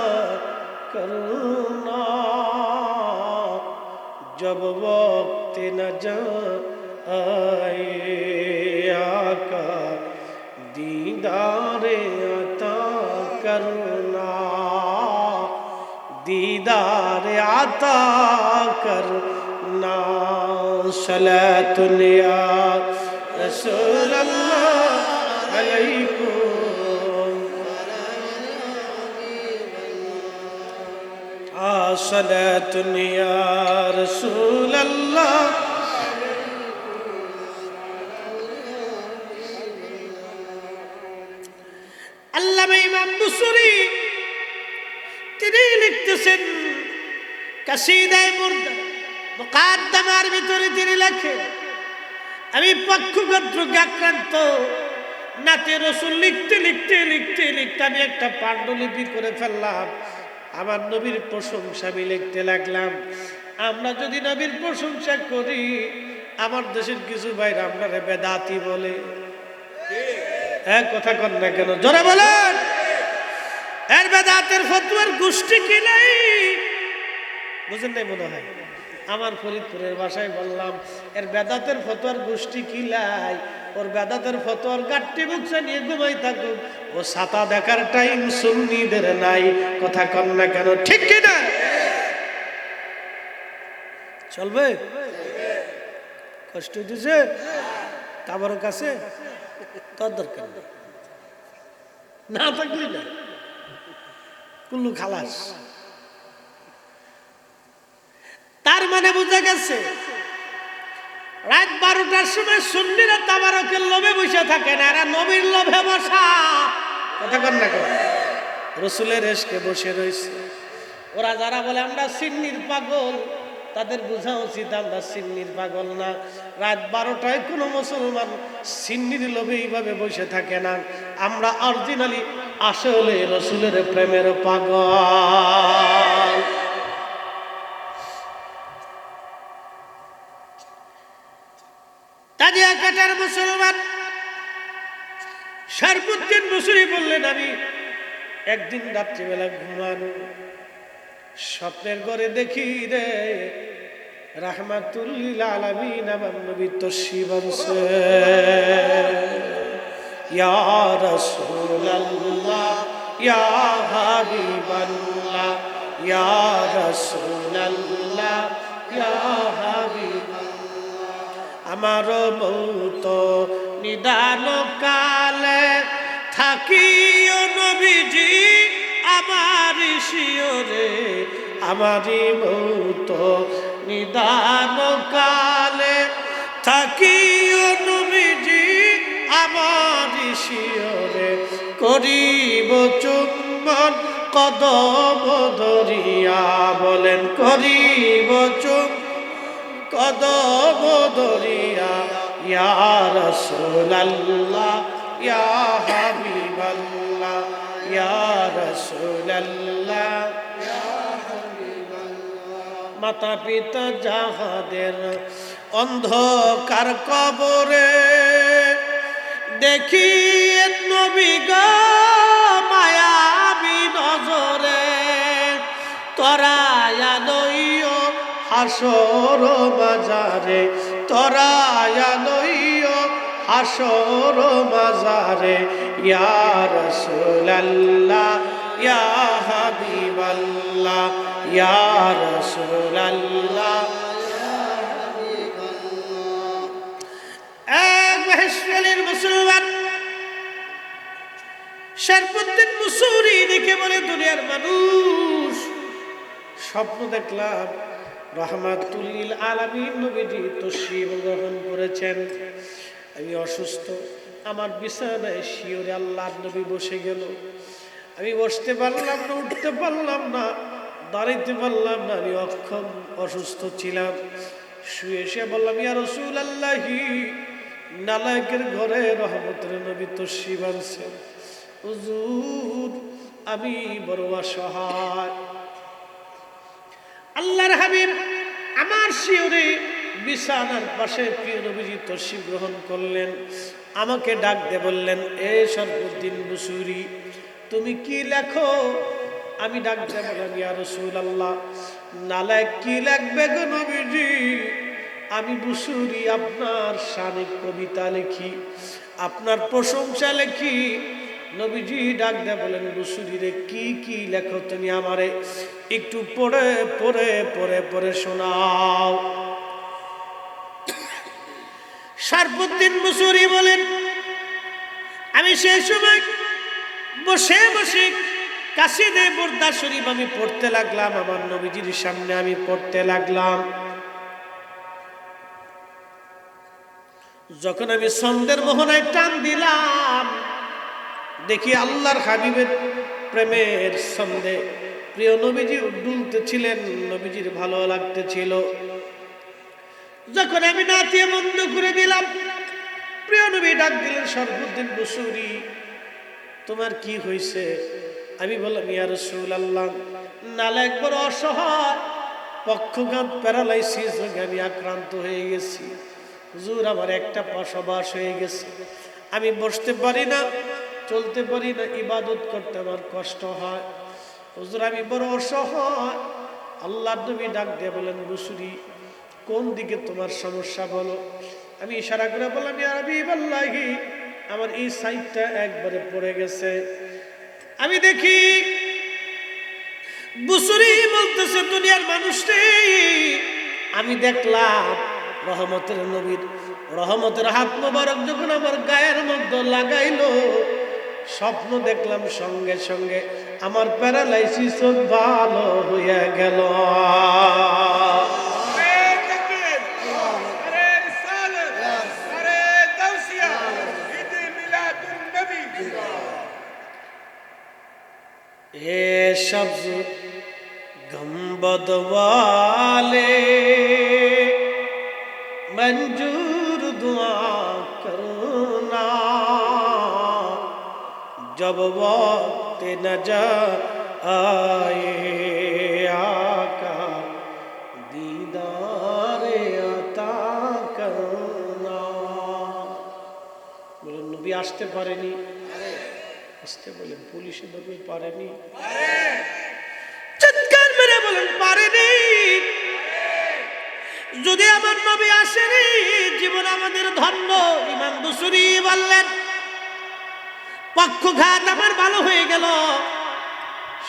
करना, जब वक्त नजर आए आका दीदारे अता करना, दीदारे अता करना। सलातुन या रसूल अल्लाह अलैकुम, सलातुन या रसूल अल्लाह। আল্লামা ইমাম বুসুরি তিনি লিখতেছেন কাসিদায়ে মুরদা মুকাদ্দামার ভিতরে তিনি লেখেন, আমি পক্ষগত্রকে আক্রান্ত নাতে রাসূল লিখতে লিখতে লিখতে লিখতে আমি একটা পাণ্ডুলিপি করে ফেললাম। আমার নবীর প্রশংসা আমি লিখতে লাগলাম। আমরা যদি নবীর প্রশংসা করি, আমার দেশের কিছু ভাইরা আপনারা বেদাতি বলে। এক কথা কন না কেন, জোরে বলেন। এর বেদাতের ফতোয়ার গোষ্ঠী কি নাই বুঝেন নাই মনে হয়। আমার ফরিদপুরের ভাষায় বললাম, এর বেদাতের ফতোয়ার গোষ্ঠী কি লাই, ওর বেদাতের ফতোয়ার গাট্টি বুকসা নিয়ে ঘুমাই থাকুক, ও ছাতা দেখার টাইম সুন্নিদের নাই। কথা কন না কেন, ঠিক কি না? চলবে? কষ্ট দিছে কাবার কাছে তোর দরকার নেই, না থাকলি না কুল্লু খালাস। তার মানে বোঝা গেছে রাত 12টার সময় সুন্নিরা তাবারকের লোভে বসে থাকে না, এরা নবীর লোভে বসা। কথা কন না কেন, রসুলের এশকে বসে রয়েছে। ওরা যারা বলে আমরা সুন্নির পাগল, তাদের বোঝা উচিত আমরা সিন্নির পাগল না। রাত 12টায় কোনো মুসলমান সিন্নির লোভে এইভাবে বসে থাকে না। আমরা অরিজিনালি আসলে রসুলের প্রেমের পাগল। তাজিয়া কাটার মুসলমান শরফুদ্দীন বুসরি বললেন, আমি একদিন রাত্রিবেলা ঘুমানো স্বপ্নের ঘরে দেখি রে রাহমাতুল লিল আলামিন আমার নবী তশরিফ আনছে। ইয়া রাসূলুল্লাহ ইয়া হাবিবাল্লাহ ইয়া রাসূলুল্লাহ ইয়া হাবিবাল্লাহ। আমার মৌত নিদান কালে থাকিও নবীজি আমার শিয়রে। আমারি মৌত নিদান কালে থাকিও নবীজি আমার শিয়রে। করিব চুম্বন কদম ধরিয়া, বলেন করিব কদম ধরিয়া। ইয়া রাসূলুল্লাহ ইয়া হাবিবাল্লাহ ইয়া রাসূলুল্লাহ ইয়া হাবিবাল্লাহ। মাতা পিতা যাহাদের অন্ধকার কবরে দেখি নবী গো মায়াবী নজরে। তরায়া লইও হাসর বাজারে, তরায়া লইও হাসর বাজারে। ইয়া রাসূলুল্লাহ ইয়া হাবিবাল্লাহ ইয়া রাসূলুল্লাহ ইয়া হাবিবাল্লাহ। এক মহেশখালীর মুসলমান শরফুদ্দীন বুসরি দেখে বলে, দুনিয়ার মানুষ স্বপ্ন দেখলাম রাহমাতুল লিল আলামিন নবীজি তশরিফ গ্রহণ করেছেন। আমি অসুস্থ, আমার বিছানায় শিয়রে আল্লাহর নবী বসে গেল। আমি বসতে পারলাম না, উঠতে পারলাম না, দাঁড়াইতে পারলাম না, আমি অক্ষম অসুস্থ ছিলাম। শুয়ে শুয়ে বললাম, ইয়া রাসূলুল্লাহি, নালায়েকের ঘরে রহমতের নবী তশরিফ আনছেন। হুজুর আমি বড় অসহায়। আল্লাহর হাবিব আমার শিয়রে বিছানার পাশে প্রিয় নবীজি তশরিফ গ্রহণ করলেন। আমাকে ডাক দিয়ে বললেন, এ শরফুদ্দীন বুসরি তুমি কি লেখো? আমি ডাক দিয়ে বললাম, ইয়া রাসূলুল্লাহ নালায়েক কি লিখবে গো নবীজি? আমি বুসরি আপনার শানে কবিতা লিখি, আপনার প্রশংসা লিখি। নবীজি ডাক দিয়ে বলেন, বুসরি রে কি কি লেখো তুমি আমারে একটু পড়ে পড়ে পড়ে পড়ে শোনাও। শরফুদ্দীন বুসরি বলেন, আমি সেই সময় বসে বসে কাসিদে বুরদা শরীফ আমি পড়তে লাগলাম, আমার নবীজির সামনে আমি পড়তে লাগলাম। যখন আমি ছন্দের মোহনায় টান দিলাম, দেখি আল্লাহর হাবিবের প্রেমের ছন্দে প্রিয় নবীজি দুলতেছিলেন, নবীজির ভালো লাগতেছিল। যখন আমি নাচিয়ে বন্ধ করে দিলাম, প্রিয় নবী ডাক দিলেন, শরফুদ্দীন বুসরি তোমার কি হয়েছে? আমি বললাম, ইয়া রাসূলুল্লাহ নালায়েক বড় অসহায়, পক্ষঘাত প্যারালাইসিস রোগে আমি আক্রান্ত হয়ে গেছি। হুজুর আমার একটা পাশবাস হয়ে গেছে, আমি বসতে পারি না, চলতে পারি না, ইবাদত করতে আমার কষ্ট হয়। হুজুর আমি বড় অসহায়। আল্লাহর নবী ডাক দিয়ে বলেন, বুসরি কোন দিকে তোমার সমস্যা বলো। আমি ইশারা করে বললাম, ইয়া হাবিবাল্লাহি আমার এই সাইডটা একবারে পড়ে গেছে। আমি দেখি বুসরি বলতেছে, দুনিয়ার মানুষটি আমি দেখলাম রহমতের নবীর রহমতের হাত মোবারক যখন আমার গায়ের মধ্যে লাগাইলো, স্বপ্ন দেখলাম সঙ্গে সঙ্গে আমার প্যারালাইসিস ভালো হয়ে গেল। এ সবজ গম্বদ वाले रंजूर दुआ करना जब वक्त नजर आए आका दीदार अता करना। বলেন নবী আসতে পারেনি, আসতে বলেন পুলিশে ধরবে পারেনি, চিৎকার মেরে বলেন পারেনি। যদি আমার নবী আসেনি জীবন আমাদের ধন্য। ইমাম বুসরি বললেন পক্ষঘাত আমার ভালো হয়ে গেল,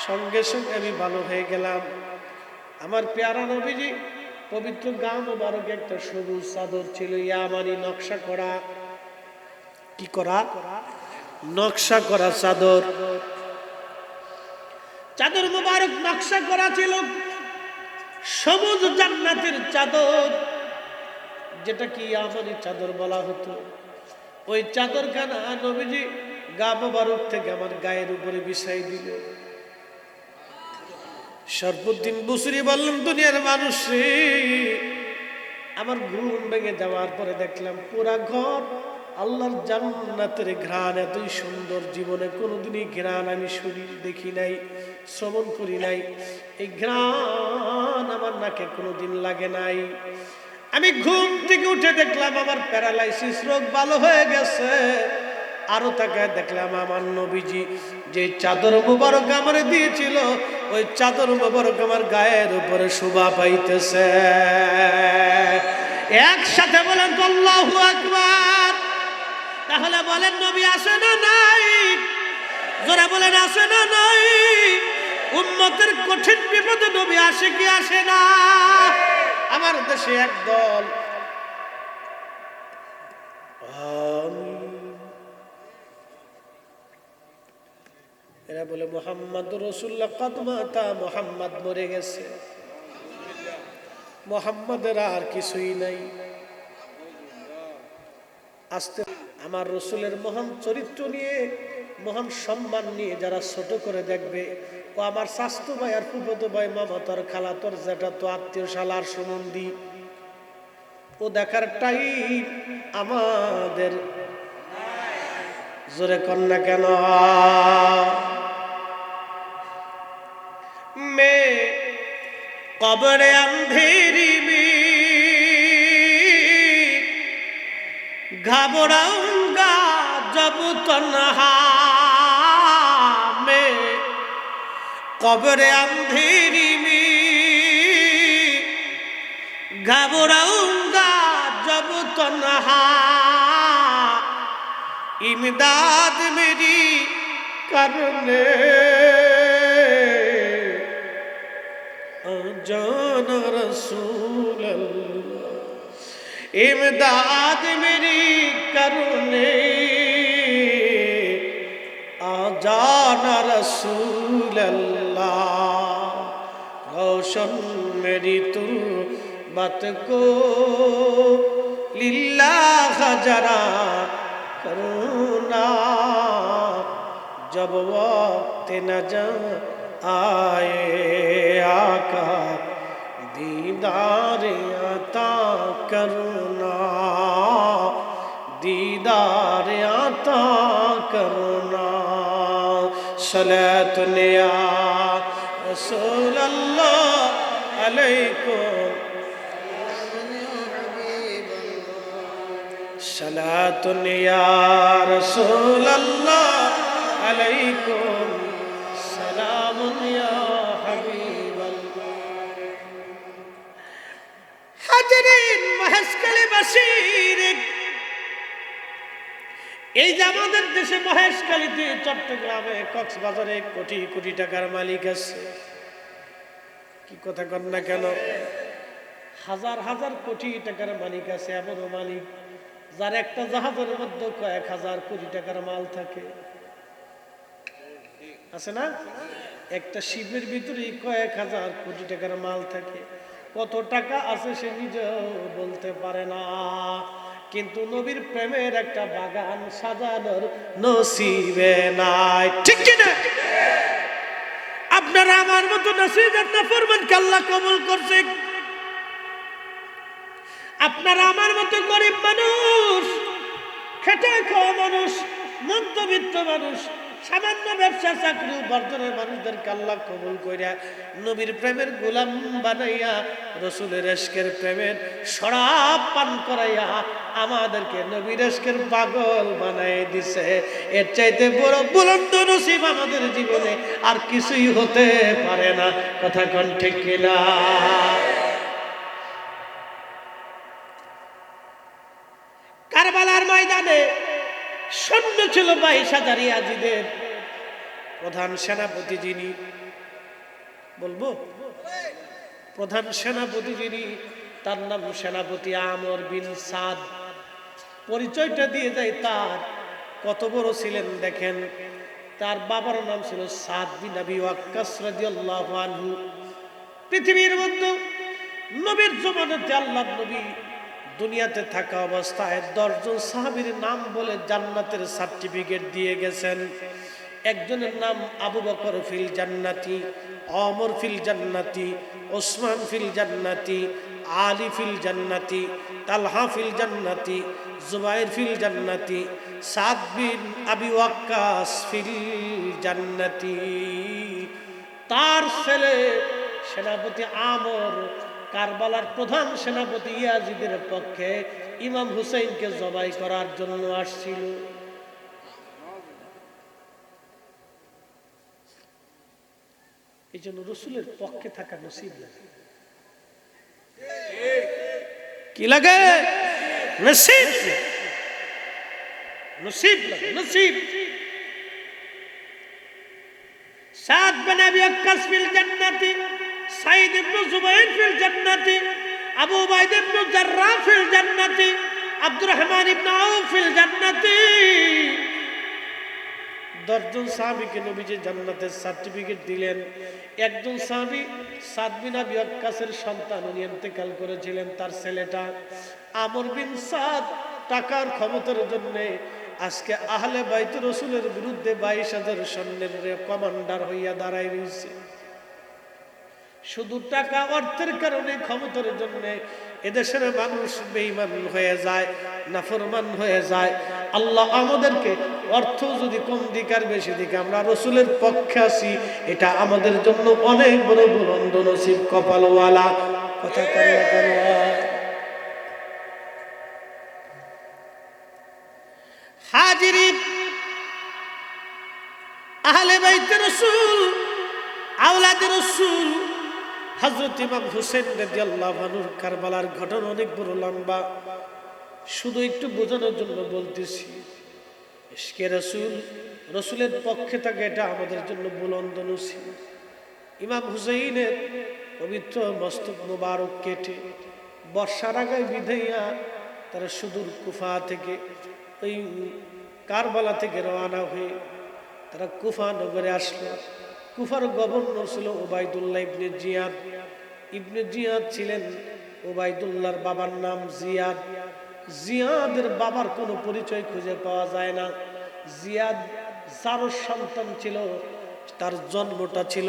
সঙ্গে সঙ্গে আমি ভালো হয়ে গেলাম। আমার পেয়ারা নবীজি পবিত্র গা মোবারক একটা সবুজ চাদর ছিল, ইয়ামানি নকশা করা। কি করা? নকশা করা চাদর। চাদর মোবারক নকশা করা ছিল সবুজ জান্নাতের চাদর, যেটা কি ইয়ামানি চাদর বলা হতো। ওই চাদরখানা নবীজি গা মোবারক থেকে আমার গায়ের উপরে বিছাই দিল। শরফুদ্দিন বুসরি বললেন দুনিয়ার মানুষ রে, আমার ঘুম ভেঙে যাওয়ার পরে দেখলাম পুরা ঘর আল্লাহর জান্নাতের ঘ্রাণ। এতই সুন্দর জীবনে কোনোদিনই ঘ্রাণ আমি শুনি দেখি নাই, শ্রবণ করি নাই। এই ঘ্রাণ আমার নাকে কোনোদিন লাগে নাই। আমি ঘুম থেকে উঠে দেখলাম আমার প্যারালাইসিস রোগ ভালো হয়ে গেছে। আরো তাকায় দেখলাম আমার নবীজি যে চাদর মুবারক আমার দিয়েছিল, ওই চাদর মুবারক আমার গায়ের উপরে শোভা পাইতেছে। একসাথে বলেন তো আল্লাহু আকবার। তাহলে বলেন নবী আসে না নাই? জোরে বলেন আসে না নাই? উম্মতের কঠিন বিপদে নবী আসে কি আসে না? আমার দেশে একদল এরা বলে মুহাম্মদ রাসূলুল্লাহ কদ মাতা, মুহাম্মদ মরে গেছে, মুহাম্মাদের আর কিছুই নাই। আস্তে আমার রসুলের মহান চরিত্র নিয়ে, মহান সম্মান নিয়ে যারা ছোট করে দেখবে, ও আমার শাস্তু ভাই আর ফুফতো ভাই, মামাতর খালাতর যেটা তো আত্মীয় শালার সম্বন্ধী, ও দেখার টাইম আমাদের জোরে কন্যা কেন? মে কবরে अंधेरी में घबराऊंगा जब तन्हा में, कब्र अंधेरी में घबराऊंगा जब तन्हा, इमदाद मेरी करने जान रसूल अल्लाह, इमदाद मेरी करने आ जाना रसूल अल्लाह, रोशन मेरी तुर्बत को लिल्लाह जरा करुणा, जब वक्त नजर आए आका दीदार अता करना, दीदार अता करना। सलातुन या रसूल अल्लाह अलैकुम, सलातुन या रसूल अल्लाह अलैकुम, सलामुन या हबीब अल्लाह। हाजरीन মহেশখালীবাসীর, এই যে আমাদের দেশে মহেশখালীতে, চট্টগ্রামে, কক্সবাজারে কোটি কোটি টাকার মালিক আছে। কি কথা কন না কেন? হাজার হাজার কোটি টাকার মালিক আছে। এমনও মালিক যার একটা জাহাজের মধ্যে কয়েক হাজার কোটি টাকার মাল থাকে, আছে না? একটা শিপের ভিতরে কয়েক হাজার কোটি টাকার মাল থাকে। কত টাকা আছে সে নিজেও বলতে পারে না, কিন্তু নবীর প্রেমের একটা বাগান সাজানোর নসিবে নাই। ঠিক কি না? আপনারা আমার মতো নসিহত না ফরমান কে আল্লাহ কবুল করছে। আপনারা আমার মতো গরিব মানুষ, খেটে খাওয়া মানুষ, মধ্যবিত্ত মানুষ, সামান্য ব্যবসা চাকরি উপার্জনের মানুষদেরকে আল্লাহ কবুল কইরা নবীর প্রেমের গোলাম বানাইয়া রসুলের ইশকের প্রেমের শরাব পান করাইয়া আমাদেরকে নবীর ইশকের পাগল বানাই দিছে। এর চাইতে বড় বুলন্দ নসিব আমাদের জীবনে আর কিছুই হতে পারে না। কথা কোন ঠিক কিনা? কারবালার ময়দানে সৈন্য ছিল 22,000 ইয়াজিদের। প্রধান সেনাপতি যিনি, বলবো প্রধান সেনাপতি যিনি, তার নাম সেনাপতি আমর বিন সাদ। পরিচয়টা দিয়ে যায় তার কত বড় ছিলেন দেখেন। তার বাবার নাম ছিল সাদ বিন আবি ওয়াক্কাস রাদিয়াল্লাহু আনহু। পৃথিবীর মধ্যে নবীর জমানাতে আল্লাহর নবী দুনিয়াতে থাকা অবস্থায় 10 জন সাহাবীর নাম বলে জান্নাতের সার্টিফিকেট দিয়ে গেছেন। একজনের নাম আবু বকর ফিল জান্নাতি, ওমর ফিল জান্নাতি, ওসমান ফিল জান্নাতি, আলী ফিল জান্নাতি, তালহা ফিল জান্নাতি, জুবাইর ফিল জান্নাতি, সাদ বিন আবি ওয়াক্কাস ফিল জান্নাতি। তার ছেলে সেনাপতি আমর কারবালার প্রধান সেনাপতি ইয়াজিদের পক্ষে ইমাম হুসাইনকে জবাই করার জন্য আসছিল। এই জন্য রসুলের পক্ষে থাকা নসিব লাগে। কি লাগে? নসিব, নসিব লাগে, নসিব। সাদ বিন আবি ওয়াক্কাস ফিল জান্নাতি, সাইদ ইবনে জুবাইর ফিল জান্নাতি, আবু উবাইদা ইবনে জাররাহ ফিল জান্নাতি, আব্দুর রহমান ইবনে আউফ ফিল জান্নাতি। 10 জন সাহাবীকে নবীজি জান্নাতের সার্টিফিকেট দিলেন। একজন সাহাবী সাদ বিন আবি ওয়াক্কাসের সন্তান, উনি ইন্তেকাল করেছিলেন। তার ছেলেটা আমর বিন সাদ টাকার ক্ষমতার জন্য আজকে আহলে বাইত রাসূলের বিরুদ্ধে 22,000 সৈন্যের কমান্ডার হইয়া দাঁড়ায় রয়েছে। শুধু টাকা অর্থের কারণে, ক্ষমতার জন্য এদেশের মানুষ বেঈমান হয়ে যায়, নাফরমান হয়ে যায়। আল্লাহ আমাদেরকে অর্থ যদি কম দিক আর বেশি দিক, আমরা রসুলের পক্ষে আছি, এটা আমাদের জন্য অনেক বড় বুলন্দ নসিব, কপালওয়ালা। কথা হাজিরিন, আহলে বাইত রাসূল, আওলাদ রাসূল হযরত ইমাম হুসাইন রাদিয়াল্লাহু আনহু কারবালার ঘটনা অনেক বড় লম্বা, শুধু একটু বোঝানোর জন্য বলতেছি। ইশকে রাসূল, রাসূলের পক্ষে থাকে, এটা আমাদের জন্য বুলন্দ নসিব। ইমাম হুসাইনের পবিত্র মস্তক মুবারক কেটে বর্ষার আগায় বিধাইয়া তারা সুদূর কুফা থেকে, ওই কারবালা থেকে রওনা হয়ে তারা কুফা নগরে আসলো। কুফার গভর্নর ছিল ওবায়দুল্লাহ ইবনে জিয়াদ। ইবনে জিয়াদ ছিলেন ওবায়দুল্লাহর বাবার নাম জিয়াদ। জিয়াদের বাবার কোনো পরিচয় খুঁজে পাওয়া যায় না। জিয়াদ যার সন্তান ছিল, তার জন্মটা ছিল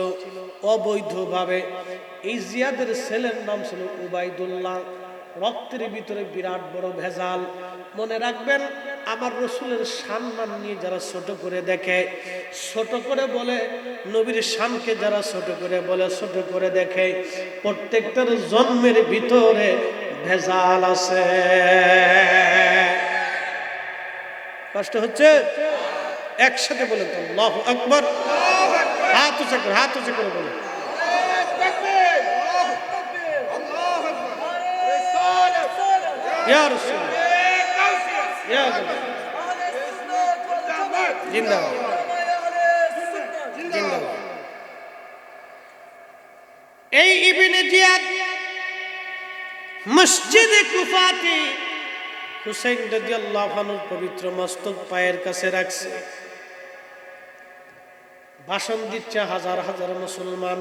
অবৈধভাবে। এই জিয়াদের ছেলের নাম ছিল ওবায়দুল্লাহ। রক্তের ভিতরে বিরাট বড় ভেজাল। মনে রাখবেন, আমার রসুলের সম্মান নিয়ে যারা ছোট করে দেখে, ছোট করে বলে, নবীর শানকে যারা ছোট করে বলে, ছোট করে দেখে, প্রত্যেকটার জন্মের ভিতরে ভেজাল আছে। কষ্ট হচ্ছে? একসাথে বলেন তো আল্লাহু আকবার। হাত উঁচা করে, হাত উঁচা করে বলেন। ইয়া রাসূল, ইয়া জিন্দাবাদ, জিন্দাবাদ। এই ইবনে জিয়াদ মসজিদে কুফাতে হুসাইন রাদিয়াল্লাহু আনহুর পবিত্র মস্তক পায়ের কাছে রাখছে। ভাষণ দিচ্ছে হাজার হাজার মুসলমান।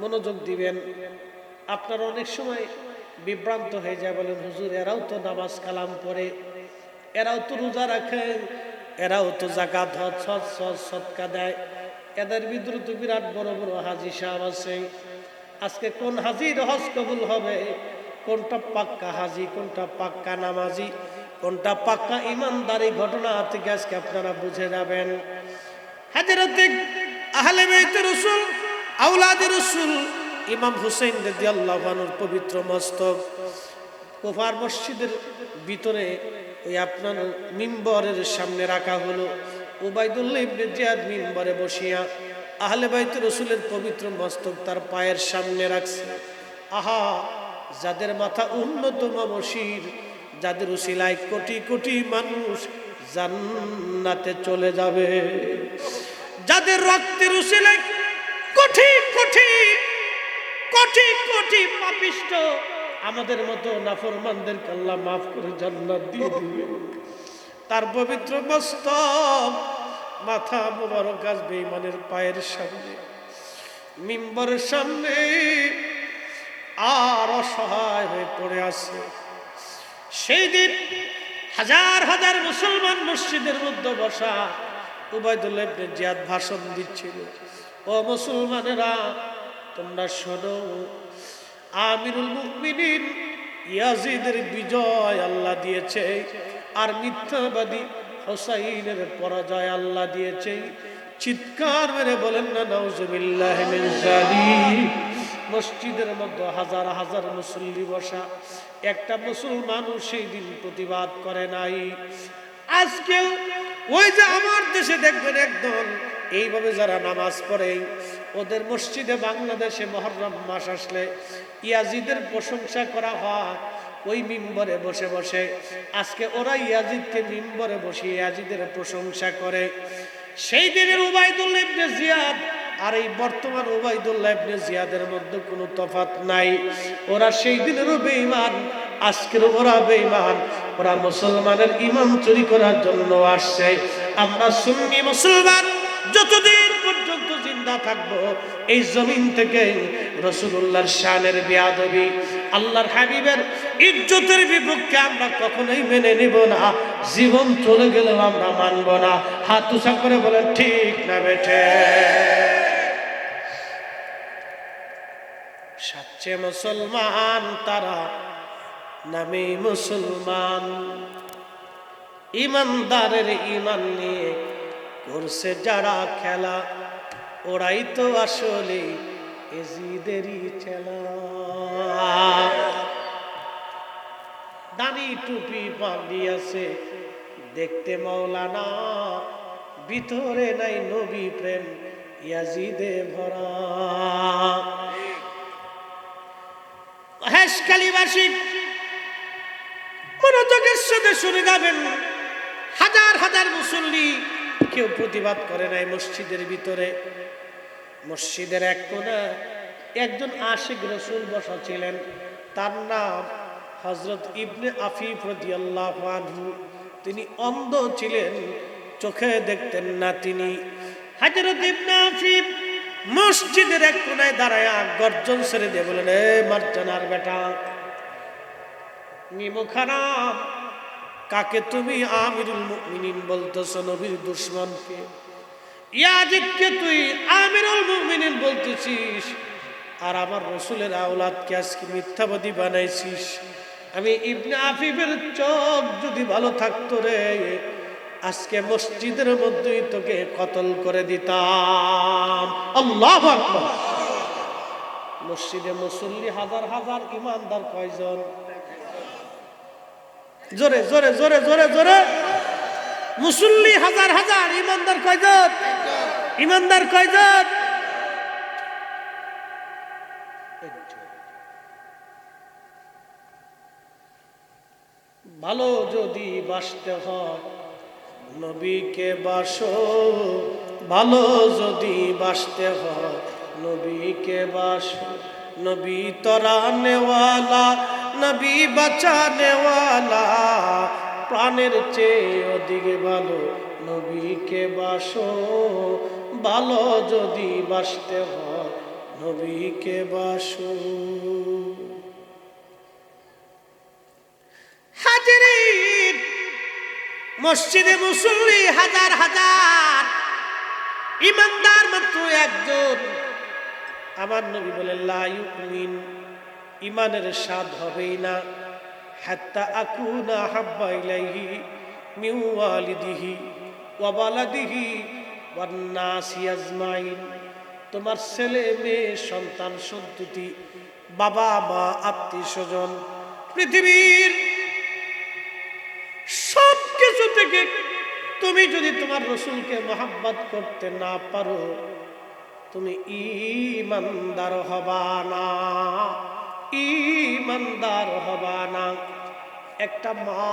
মনোযোগ দিবেন। আপনারা অনেক সময় বিভ্রান্ত হয়ে যায়, বলেন হুজুর এরাও তো নামাজ কালাম পড়ে, এরাও তো রোজা রাখে, এরাও তো যাকাত হজ সদকা দেয়, এদের ভিতরে তো বিরাট বড় বড় হাজী সাহেব আছে। আজকে কোন হাজির হজ কবুল হবে কোনটা পাক্কা হাজি, কোনটা পাক্কা নামাজি, কোনটা পাক্কা ইমানদারি ঘটনা থেকে আজকে আপনারা বুঝে যাবেন। হযরতে আহলে বাইত রাসূল, আওলাদে রাসূল ইমাম হুসাইন রাদিয়াল্লাহু আনহুর পবিত্র মস্তক কুফার মসজিদের ভিতরে ওই আপনার মিম্বরের সামনে রাখা হলো। উবাইদুল্লাহ ইবনে জিয়াদ মিম্বরে বসিয়া আহলে বাইত রাসূলের পবিত্র মস্তক তার পায়ের সামনে রাখছে। আহা, যাদের মাথা উন্নতম মসির, যাদের উসিলায় কোটি কোটি মানুষ জান্নাতে চলে যাবে, যাদের রক্তের উসিলায় কোটি কোটি কোটি কোটি পাপিষ্ঠ আমাদের মতো নাফরমানদেরকে আল্লাহ মাফ করে জান্নাত দিয়ে দিবে, তার পবিত্র মস্তক মাথা মোবারক আজ বেঈমানের পায়ের সামনে, মিম্বরের সামনে আর অসহায় হয়ে পড়ে আছে। সেই দিন হাজার হাজার মুসলমান মসজিদের মধ্যে বসা উবাইদুল্লাহ ইবনে জিয়াদ ভাষণ দিচ্ছিল। ও মুসলমানেরা, তোমরা শোনো, আমিরুল মুমিনিন ইয়াজিদের বিজয় আল্লাহ দিয়েছে, আর মিথ্যাবাদী হুসাইনের পরাজয় আল্লাহ দিয়েছে। চিৎকার মেরে বলেন না নাউজুবিল্লাহ মিন যালিক। মসজিদের মধ্যে হাজার হাজার মুসল্লি বসা, একটা মুসলমানও সেই দিন প্রতিবাদ করে নাই। আজকেও ওই যে আমার দেশে দেখবেন একদল এইভাবে যারা নামাজ পড়ে, ওদের মসজিদে বাংলাদেশে মুহররম মাস আসলে ইয়াজিদের প্রশংসা করা হয় ওই মিম্বরে বসে বসে। আজকে ওরা ইয়াজিদকে মিম্বরে বসে ইয়াজিদের প্রশংসা করে। সেই দিনের উবাইদুল্লাহ ইবনে জিয়াদ আর এই বর্তমান উবাইদুল্লাহ ইবনে জিয়াদের মধ্যে কোনো তফাৎ নাই। ওরা সেই দিনেরও বেঈমান, আজকের ওরা বেঈমান। ওরা মুসলমানের ঈমান চুরি করার জন্য আসছে। আমরা সুন্নি মুসলমান যতদিন পর্যন্ত জিন্দা থাকবো, এই জমিন থেকে রাসূলুল্লাহর শানের বেয়াদবি, আল্লাহর হাবিবের ইজ্জতের বিপক্ষে আমরা কখনোই মেনে নিব না। জীবন চলে গেলেও আমরা মানব না। হাত উঁচা করে বলেন ঠিক না বেঠে? সাচ্চে মুসলমান তারা, নামে মুসলমান, ইমানদারের ঈমান নিয়ে করছে যারা খেলা, ওরাই তো আসলে এজিদেরই চেলা। দাড়ি টুপি পাগড়ি আছে, দেখতে মাওলানা, ভিতরে নাই নবী প্রেম, ইয়াজিদে ভরা। হেশখালীবাসী মনোযোগের সাথে শুনে যাবেন। হাজার হাজার মুসল্লি, কেউ প্রতিবাদ করে নাই। মসজিদের ভিতরে, মসজিদের এক কোণা একজন আশিক রাসূল বসা ছিলেন। তার নাম হযরত ইবনে আফিফ রাদিয়াল্লাহু আনহু। তিনি অন্ধ ছিলেন, চোখে দেখতেন না। তিনি হযরত ইবনে আফিফ মসজিদের এক কোণায় দাঁড়ায় গর্জন ছেড়ে দিয়ে বলেন, এ মারজানার বেটা, নিমখারাম, কাকে তুমি আমিরুল মুমিনিন বলতেছো? নবীর দুশমনকে। ইয়াজিদকে তুই আমিরুল মুমিনিন বলতেছিস, আর আমার রাসূলের আওলাদকে আজকে মিথ্যাবাদী বানাইছিস। আমি ইবনে আফিফের চোখ যদি ভালো থাকতো রে, আজকে মসজিদের মধ্যেই তোকে কতল করে দিতাম। আল্লাহু আকবার। মসজিদে মুসল্লি হাজার হাজার, ইমানদার কয়জন? জোরে জোরে জোরে জোরে জোরে। মুসল্লি হাজার হাজার, ইমানদার কয়জন? ইমানদার কয়জন? ভালো যদি বাসতে হয় নবীকে বাসো, ভালো যদি বাসতে হয় নবীকে বাসো। নবী তরানেওয়ালা, নবী বাঁচানেওয়ালা, প্রাণের চেয়ে অধিক ভালো নবীকে বাসো। ভালো যদি বাসতে হয় নবীকে বাসো। হাজিরিন, মসজিদে মুসল্লি হাজার হাজার, ইমানদার মাত্র একজন। আমার নবী বলেন, লা ইউমিন ইমানের স্বাদ হবেই না হাত্তা আকুনা হাব্বা ইলাইহি মিন ওয়ালিদিহি ওয়া ওয়ালাদিহি ওয়ান নাসি আজমাইন। তোমার ছেলে মেয়ে সন্তান সন্ততি বাবা মা আত্মীয় স্বজন পৃথিবীর সব কিছু থেকে তুমি যদি তোমার রসুলকে মহব্বত করতে না পারো তুমি ঈমানদার হবা না, ঈমানদার হবা না। একটা মা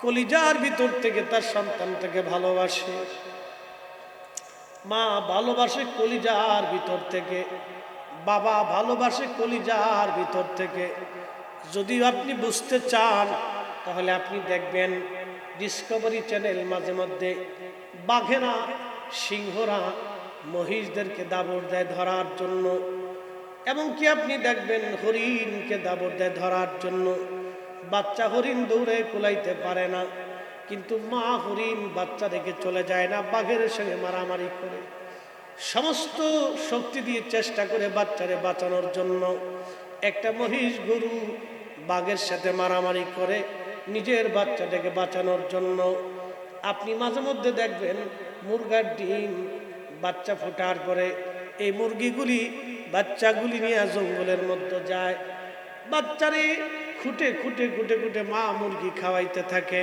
কলিজার ভিতর থেকে তার সন্তানটাকে ভালোবাসে, মা ভালোবাসে কলিজার ভিতর থেকে, বাবা ভালোবাসে কলিজার ভিতর থেকে। যদি আপনি বুঝতে চান তাহলে আপনি দেখবেন ডিসকভারি চ্যানেল মাঝে মধ্যে বাঘেরা সিংহরা মহিষদেরকে দাবড় দেয় ধরার জন্য, এমনকি আপনি দেখবেন হরিণকে দাবড় দেয় ধরার জন্য। বাচ্চা হরিণ দৌড়ে কুলাইতে পারে না, কিন্তু মা হরিণ বাচ্চা রেখে চলে যায় না, বাঘের সঙ্গে মারামারি করে সমস্ত শক্তি দিয়ে চেষ্টা করে বাচ্চারে বাঁচানোর জন্য। একটা মহিষ গরু বাঘের সাথে মারামারি করে নিজের বাচ্চাটাকে বাঁচানোর জন্য। আপনি মাঝে মধ্যে দেখবেন মুরগার ডিম বাচ্চা ফোটার পরে এই মুরগিগুলি বাচ্চাগুলি নিয়ে জঙ্গলের মধ্যে যায়, বাচ্চারে খুঁটে খুঁটে খুঁটে খুঁটে মা মুরগি খাওয়াইতে থাকে।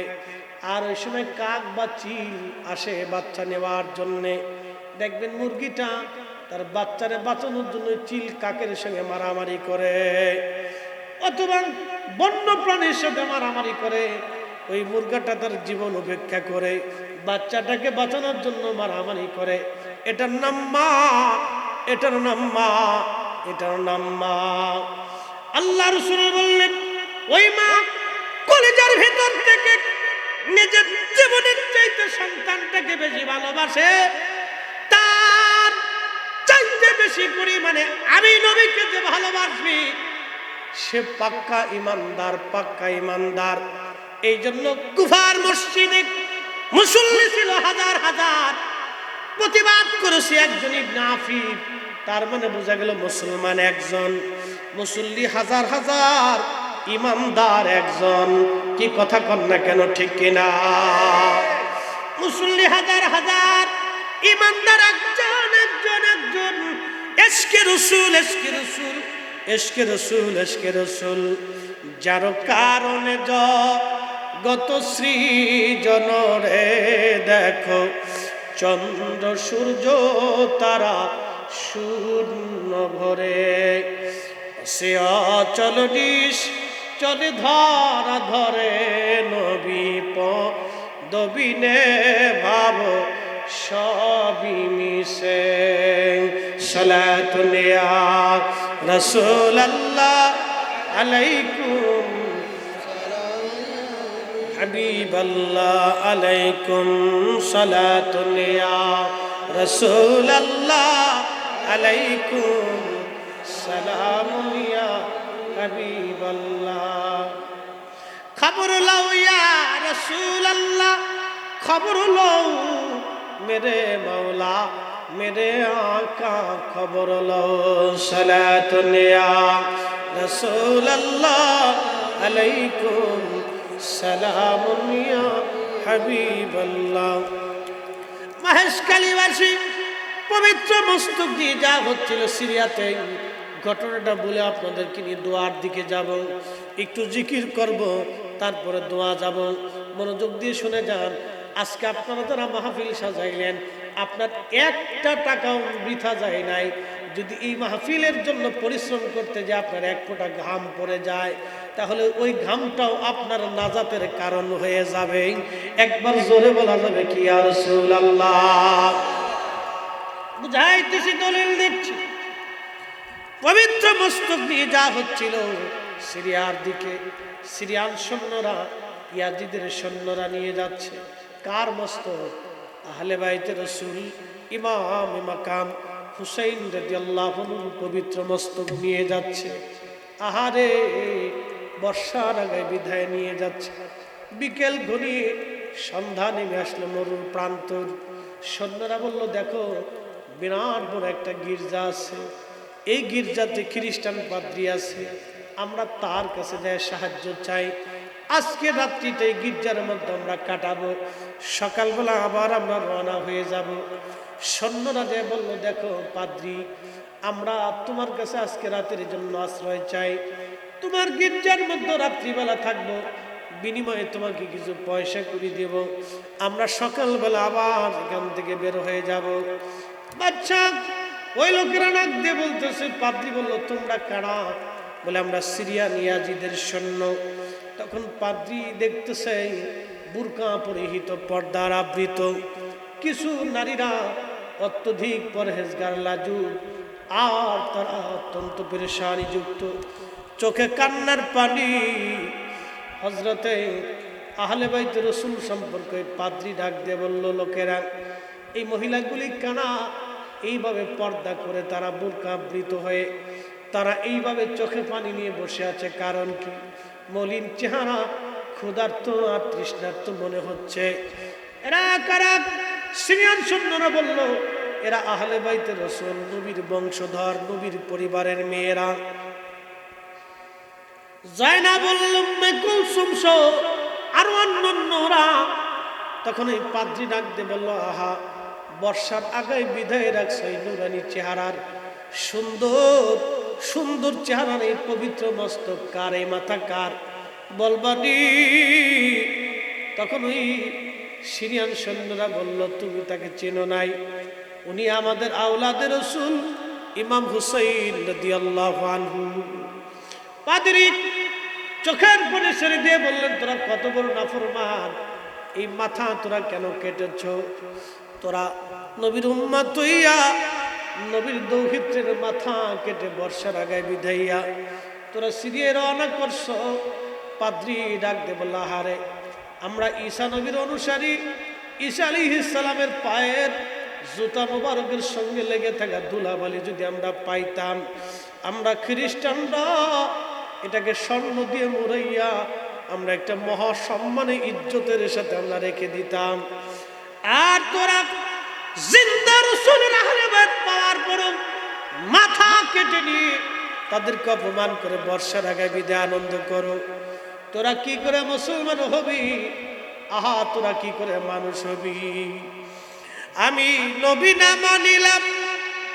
আর ওই সময় কাক বা চিল আসে বাচ্চা নেওয়ার জন্যে, দেখবেন মুরগিটা তার বাচ্চারে বাঁচানোর জন্য চিল কাকের সঙ্গে মারামারি করে, অথবা বন্য প্রাণীর সাথে মারামারি করে। ওই মুরগাটা তার জীবন উপেক্ষা করে বাচ্চাটাকে বাঁচানোর জন্য মারামারি করে। এটার নাম মা, এটার নাম মা, এটার নাম মা। আল্লাহ রাসূল বললেন ওই মা কলিজার ভিতর থেকে নিজের জীবনের চাইতে সন্তানটাকে বেশি ভালোবাসে, তার চাইতে বেশি পরিমাণে আমি নবীকে যে ভালোবাসবি সে পাক্কা ইমানদার, পাক্কা ইমানদার। এই জন্য কুফার মসজিদে মুসল্লি ছিল হাজার হাজার, প্রতিবাদ করেছে একজন ইবনে আফিফ, তার মানে বোঝা গেল মুসলমান একজন, মুসল্লি হাজার হাজার, ইমানদার একজন। কি কথা কন না কেন, ঠিক কিনা? মুসল্লি হাজার হাজার, ইমানদার একজন একজন একজন। এশকে রসুল, এশকে রসুল, এশকে রসুল, এশকে রসুল, যার কারণে গত সৃজন রে দেখো চন্দ্র সূর্য তারা শূন্য ভরে, সে অচল নিশ চলে ধরা ধরে নবী পদবিনে ভাব সবই মিশে। সালাতুন ইয়া রাসূলুল্লাহ আলাইকুম হাবিবাল্লাহ আলাইকুম সালাতুন ইয়া রাসূলুল্লাহ আলাইকুম সালামুন ইয়া হাবিবাল্লাহ। খবর লও ইয়া রাসূলুল্লাহ, খবর লও মেরে মৌলা মেরে আকা, খবর লও। সালাতুন ইয়া রাসূলুল্লাহ আলাইকুম সালামুন ইয়া হাবিবাল্লাহ। মহেশখালীবাসী পবিত্র মস্তক দিয়ে যা হচ্ছিল সিরিয়াতে, ঘটনাটা বলে আপনাদেরকে নিয়ে দোয়ার দিকে যাব, একটু জিকির করব, তারপরে দোয়া যাব। মনোযোগ দিয়ে শুনে যান। আজকে আপনারা যারা মাহফিল সাজাইলেন, আপনার একটা টাকাও বৃথা যায় নাই। যদি এই মাহফিলের জন্য পরিশ্রম করতে যে আপনার এক ফোঁটা ঘাম পড়ে যায়, তাহলে ওই ঘামটাও আপনার নাজাতের কারণ হয়ে যাবে। একবার জোরে বলা যাবে কি ইয়া রাসূলুল্লাহ। বুঝাইতেছি, দলিল দিচ্ছি। পবিত্র মস্তক দিয়ে যা হচ্ছিল সিরিয়ার দিকে, সিরিয়ান সৈন্যরা ইয়াজিদের সৈন্যরা নিয়ে যাচ্ছে কার মস্তক? আহলে বাইতে রাসূল ইমাম মাকাম হুসাইন রাদিয়াল্লাহু আনহু পবিত্র মস্তক নিয়ে যাচ্ছে। আহারে, বর্ষার আগে বিদায় নিয়ে যাচ্ছে। বিকেল ঘনিয়ে সন্ধ্যা নেমে আসলো মরুর প্রান্তর। সৈন্যরা বলল, দেখো বিরাট বড় একটা গির্জা আছে, এই গির্জাতে খ্রিস্টান পাদ্রী আছে, আমরা তার কাছে যায় সাহায্য চাই। আজকে রাত্রিটাই গির্জার মধ্যে আমরা কাটাবো, সকালবেলা আবার আমরা রওনা হয়ে যাব। সৈন্যরা যে বলল, দেখো পাদ্রী, আমরা তোমার কাছে আজকে রাতের জন্য আশ্রয় চাই, তোমার গির্জার মধ্যে রাত্রিবেলা থাকবো, বিনিময়ে তোমাকে কিছু পয়সা করে দেব, আমরা সকালবেলা আবার এখান থেকে বের হয়ে যাব। বাচ্চা ওই লোকেরা নাক দিয়ে বলতেছে, পাদ্রী বলল, তোমরা কারা? বলে, আমরা সিরিয়ান ইয়াজিদের সৈন্য। তখন পাদ্রী দেখতেছে বুরকা পরিহিত, পর্দার আবৃত কিছু নারীরা অত্যধিক পরহেজগার, লাজুক, আর তারা অত্যন্ত পেরেশানি যুক্ত, চোখে কান্নার পানি। হযরতে আহলে বাইত রাসূল সম্পর্কে পাদ্রী ডাক দিয়ে বলল, লোকেরা, এই মহিলাগুলি কানা, এইভাবে পর্দা করে, তারা বুরকা আবৃত হয়ে, তারা এইভাবে চোখে পানি নিয়ে বসে আছে, কারণ কি? মলিন চেহারা, ক্ষুধার্ত আর তৃষ্ণার্ত মনে হচ্ছে। এরা কারা? সিরিয়ান সৈন্যরা বলল, এরা আহলে বাইত রাসূল, নবীর বংশধর, নবীর পরিবারের মেয়েরা। জায়নাব উম্মে কুলসুম সহ আর অন্যান্যরা। তখন এই পাদ্রী ডাক দিয়ে বলল, আহা, বর্ষার আগে বিদায় রাখছে এই নুরানি চেহারার, সুন্দর সুন্দর চেহারার এই পবিত্র মস্তক কার? এই মাথা কার? বলবানি। তখন ওই সিরিয়ান সৈন্যরা বলল, তুমি তাকে চেনো নাই, উনি আমাদের আওলাদের রাসূল ইমাম হুসাইন রাদিয়াল্লাহু আনহু। পাদ্রী চোখের পানি ছেড়ে দিয়ে বললেন, তোরা কত বড় নাফরমান, এই মাথা তোরা কেন কেটেছ? তোরা নবীর উম্মত হইয়া নবীর দৌহিত্রের মাথা কেটে বর্ষার আগায় বিধাইয়া তোরা সিরিয়ায় রওনা করছ। পাদ্রী ডাক দে বলল, হারে, আমরা ঈসা নবীর অনুসারী, ঈসা আলাইহিস সালামের পায়ের জুতা মোবারকের সঙ্গে লেগে থাকা ধুলাবালি যদি আমরা পাইতাম, আমরা খ্রিস্টানরা এটাকে স্বর্ণ দিয়ে মুড়াইয়া আমরা একটা মহা সম্মানে ইজ্জতের সাথে আমরা রেখে দিতাম। আর তোরা জিন্দা রাসূলের আহলে বাইত পাওয়ার পরও মাথা কেটে নিয়ে তাদেরকে অপমান করে বর্ষার আগে বিদায় আনন্দ করো। তোরা কি করে মুসলমান হবি? আহা, তোরা কি করে মানুষ হবি? আমি নবী না মানিলাম,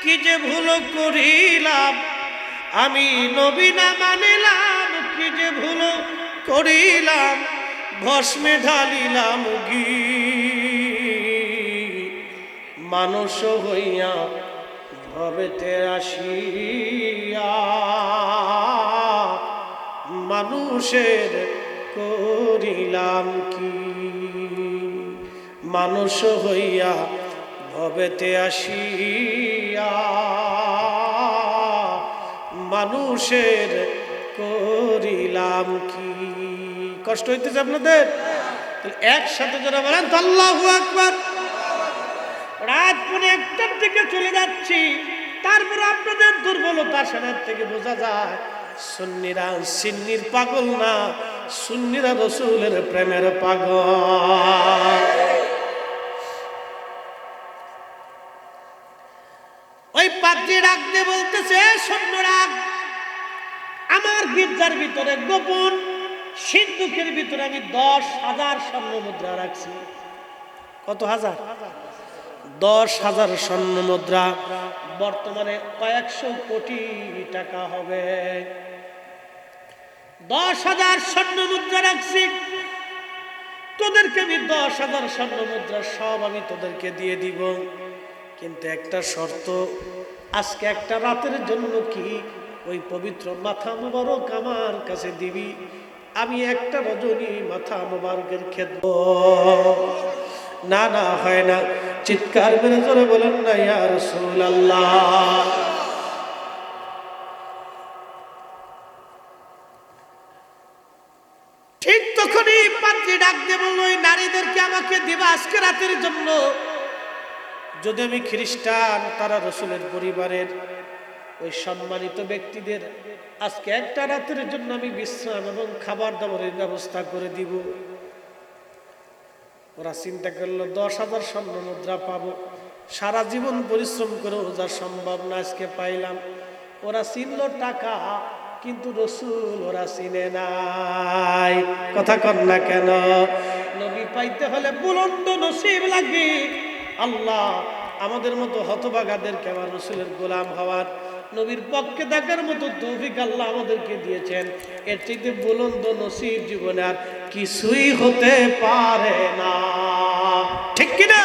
কি যে ভুল করিলাম, আমি নবী না মানিলাম, কি যে ভুল করিলাম, ভস্মে ঢালিলাম ঘি, মানুষ হইয়া ভবেতে আসিয়া মানুষের করিলাম কি, মানুষ হইয়া ভবেতে আসিয়া মানুষের করিলাম কি। কষ্ট হইতেছে আপনাদের? একসাথে যারা বলেন আল্লাহু আকবার। রাত পরে একটার দিকে চলে যাচ্ছি, তারপর আপনাদের দুর্বলতা সেনার থেকে বোঝা যায় সুন্নিরা সিন্নির পাগল না, সুন্নিরা রাসূলের প্রেমের পাগল। ওই পাদ্রী ডাক দিয়ে বলতেছে, সৈন্যরা, আমার গির্জার ভিতরে গোপন সিন্ধুকের ভিতরে আমি 10,000 স্বর্ণ মুদ্রা রাখছি। কত হাজার? 10,000 স্বর্ণ মুদ্রা, বর্তমানে কয়েকশো কোটি টাকা হবে। 10,000 স্বর্ণ মুদ্রা রাখছি, তোদেরকে আমি 10,000 স্বর্ণ মুদ্রা সব আমি তোদেরকে দিয়ে দিব, কিন্তু একটা শর্ত, আজকে একটা রাতের জন্য কি ওই পবিত্র মাথা মোবারক আমার কাছে দিবি, আমি একটা রজনী মাথা মোবারকের খেদব। না না, হয় না। চিৎকার মেরে জোরে বলেন না ইয়া রাসূলুল্লাহ। ঠিক তখনই পাদ্রী ডাক দিয়ে বলল, ওই নারীদেরকে আমাকে দিবা আজকে রাতের জন্য। যদি আমি খ্রিস্টান, তারা রাসূলের পরিবারের ওই সম্মানিত ব্যক্তিদের আজকে একটা রাতের জন্য আমি বিশ্রাম এবং খাবার দাবারের ব্যবস্থা করে দিব। ওরা চিন্তা করলো 10,000 স্বর্ণ মুদ্রা পাবো, সারা জীবন পরিশ্রম করেও যা সম্ভব না, আজকে পাইলাম। ওরা চিনল টাকা কিন্তু রসুল ওরা চিনে নাই। কথা কন না কেন? নবী পাইতে হলে বুলন্দ নসিব লাগবে। আল্লাহ আমাদের মতো হতভাগাদেরকে আমার রসুলের গোলাম হওয়ার, নবীর পক্ষে দেখার মতো তৌফিক আল্লাহ আমাদেরকে দিয়েছেন। এর চাইতে বুলন্দ নসিব জীবনে আর কিছুই হতে পারে না, ঠিক কিনা?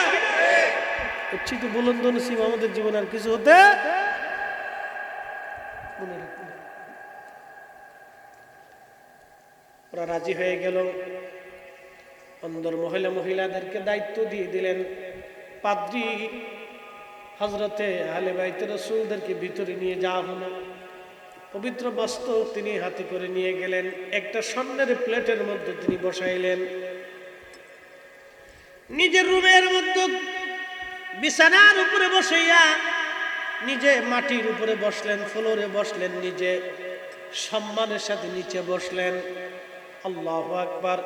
এর চাইতে বুলন্দ নসিব আমাদের জীবনে আর কিছু হতে মনে রাখবে। ওরা রাজি হয়ে গেল। অন্দর মহিলাদেরকে দায়িত্ব দিয়ে দিলেন। পাদ্রী হযরতে আহলে বাইত রাসূলদেরকে ভিতরে নিয়ে যাওয়া হলো। পবিত্র বস্ত্র তিনি হাতে করে নিয়ে গেলেন। একটা স্বর্ণের প্লেটের মধ্যে তিনি বসাইলেন। নিজের রুমের মধ্যে বিছানার উপরে বসাইয়া নিজে মাটির উপরে বসলেন, ফ্লোরে বসলেন, নিজে সম্মানের সাথে নিচে বসলেন। আল্লাহু আকবার।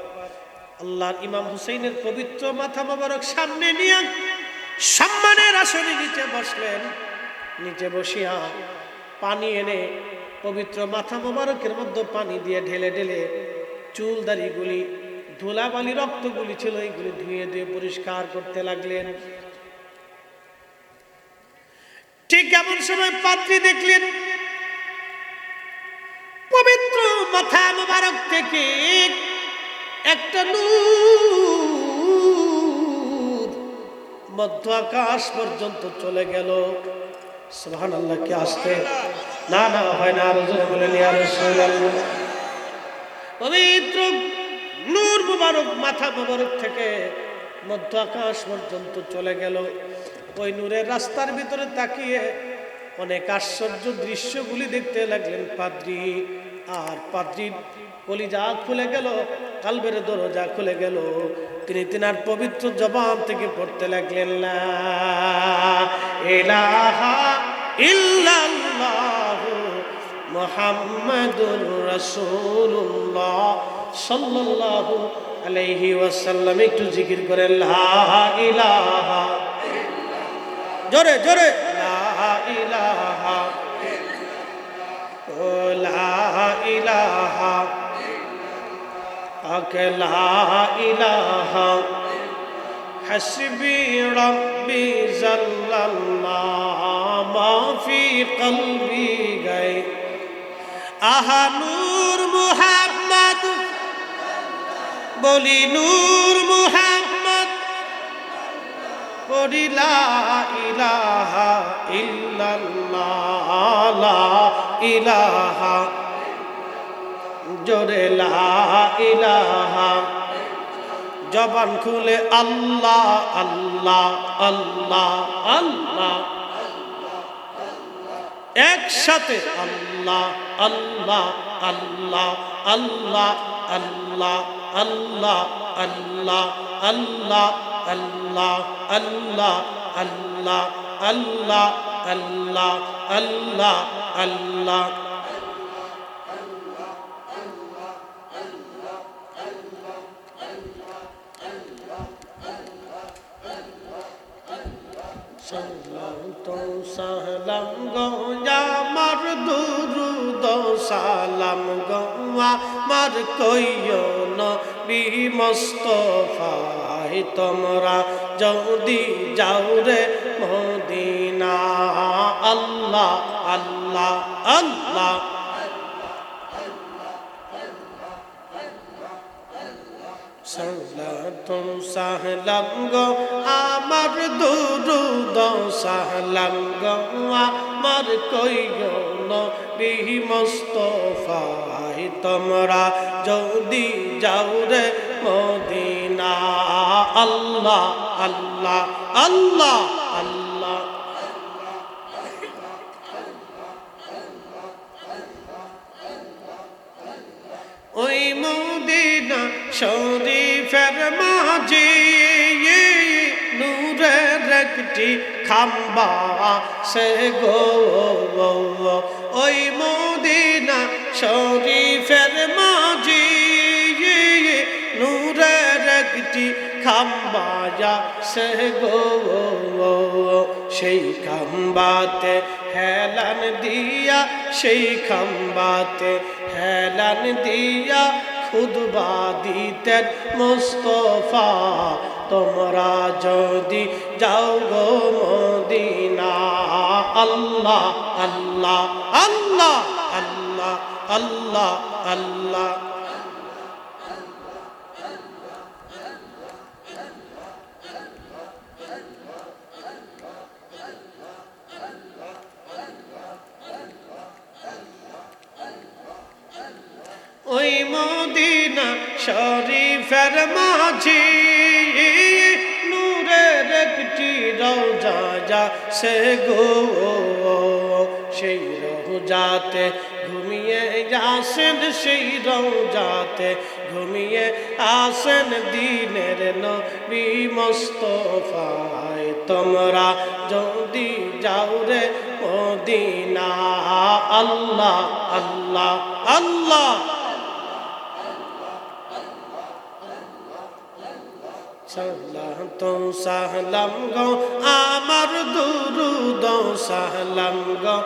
আল্লাহর ইমাম হুসাইনের পবিত্র মাথা মোবারক সামনে নিয়ে সম্মানের আসনে নিচে বসলেন। নিচে বসিয়া পানি এনে পবিত্র মাথা মোবারকের মধ্যে পানি দিয়ে ঢেলে ঢেলে চুল দাড়িগুলি, ধুলাবালি, রক্তগুলি ছিল এইগুলি ধুয়ে ধুয়ে পরিষ্কার করতে লাগলেন। ঠিক এমন সময় পাত্রী দেখলেন পবিত্র মাথা মোবারক থেকে একটা নূর মধ্য আকাশ পর্যন্ত চলে গেল। সুবহানাল্লাহ। কি আসতে না না হয় না, আরো জোরে বলেন ইয়া রাসূলুল্লাহ। পবিত্র নূর মুবারক মাথা মুবারক থেকে মধ্য আকাশ পর্যন্ত চলে গেল। ওই নূরের রাস্তার ভিতরে তাকিয়ে অনেক আশ্চর্য দৃশ্যগুলি দেখতে লাগলেন পাদ্রী। আর পাদ্রীর কলিজা খুলে গেল, কালবের দরজা খুলে গেল। তিনি তিনার পবিত্র জবান থেকে পড়তে লাগলেন লা ইলাহা ইল্লাল্লাহু মুহাম্মাদুর রাসূলুল্লাহ সাল্লাল্লাহু আলাইহি ওয়াসাল্লাম। একটু জিকির করেন লা ইলাহা, জোরে জোরে লা ইলাহা, ও লা ইলাহা, লা ইলাহা, হাসবি রাব্বি জাল্লাল্লাহ মা ফি কলবি গায়। আহা নূর মুহাম্মদ, বলি নূর মুহাম্মদ, বলি লা ইলাহা ইল্লাল্লাহ, লা ইলাহা, জোরে লা ইলাহা। জবান খুলে আল্লাহ আল্লাহ আল্লাহ আল্লাহ, একসাথে আল্লাহ আল্লাহ আল্লাহ আল্লাহ আল্লাহ আল্লাহ আল্লাহ আল্লাহ আল্লাহ আল্লাহ আল্লাহ আল্লাহ আল্লাহ আল্লাহ আল্লাহ। সালাম গো আমার দুরুদ সালাম গো আমার কইও নবী মুস্তাফায়, তোমরা যদি যাও রে মদিনা। আল্লাহ আল্লাহ আল্লাহ। সালাতুন সালাম গো আমার দুরুদ সালাম গো আমার কইও নবী মুস্তাফায়, তোমরা যদি যাও রে মদিনা। আল্লাহ আল্লাহ আল্লাহ আল্লাহ। ওই মদিনা শরীফের মাঝে নূরের একটি খাম্বা সে গো। ওই মদিনা শরীফের মাঝে নূরের একটি খাম্বা সে গো। সেই খাম্বাতে হেলান দিয়া সেই খাম্বাতে হেলান দিয়া খুদবা দিতেন মুস্তফা তোমরা যদি যাও গো মদিনা আল্লাহ আল্লাহ আল্লাহ আল্লাহ আল্লাহ আল্লাহ ওই মদিনা শরীফের মাঝি নূরের একটি রওজা যাচ্ছে গো সেই রওজাতে ঘুমিয়ে আসেন সেই রওজাতে ঘুমিয়ে আসেন দিনের নবী মুস্তাফায় তোমরা যদি যাও রে মদিনা আল্লাহ আল্লাহ আল্লাহ সালাম সালাম গো আমার দুরুদ সালাম গো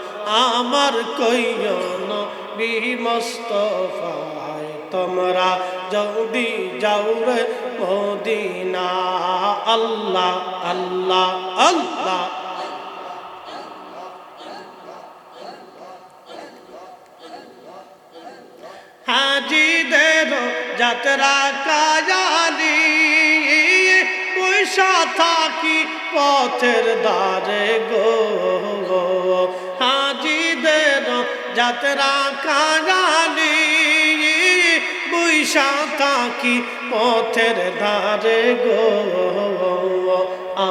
আমার কইও নবী মুস্তাফায় তোমরা যদি যাও রে মদিনা আল্লাহ আল্লাহ আল্লাহ হাজিদের যাত্রা কায়ালি পয়সা থাকি পথের দ্বারে গো হাজিদের যাত্রা কায়ালি পয়সা থাকি পথের ধারে গো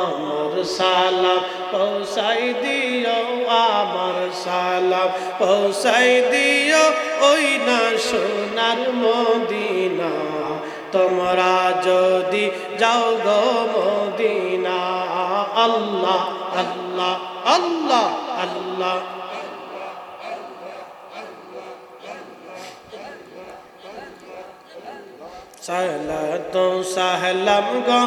আমার সালাম পৌঁছাই দিও আমার সালাম পৌঁছাই দিও ওই না সোনার মদিনা তোমরা যদি যাও গো মদিনা আল্লাহ আল্লাহ আল্লাহ আল্লাহ সালাতু সালাম গো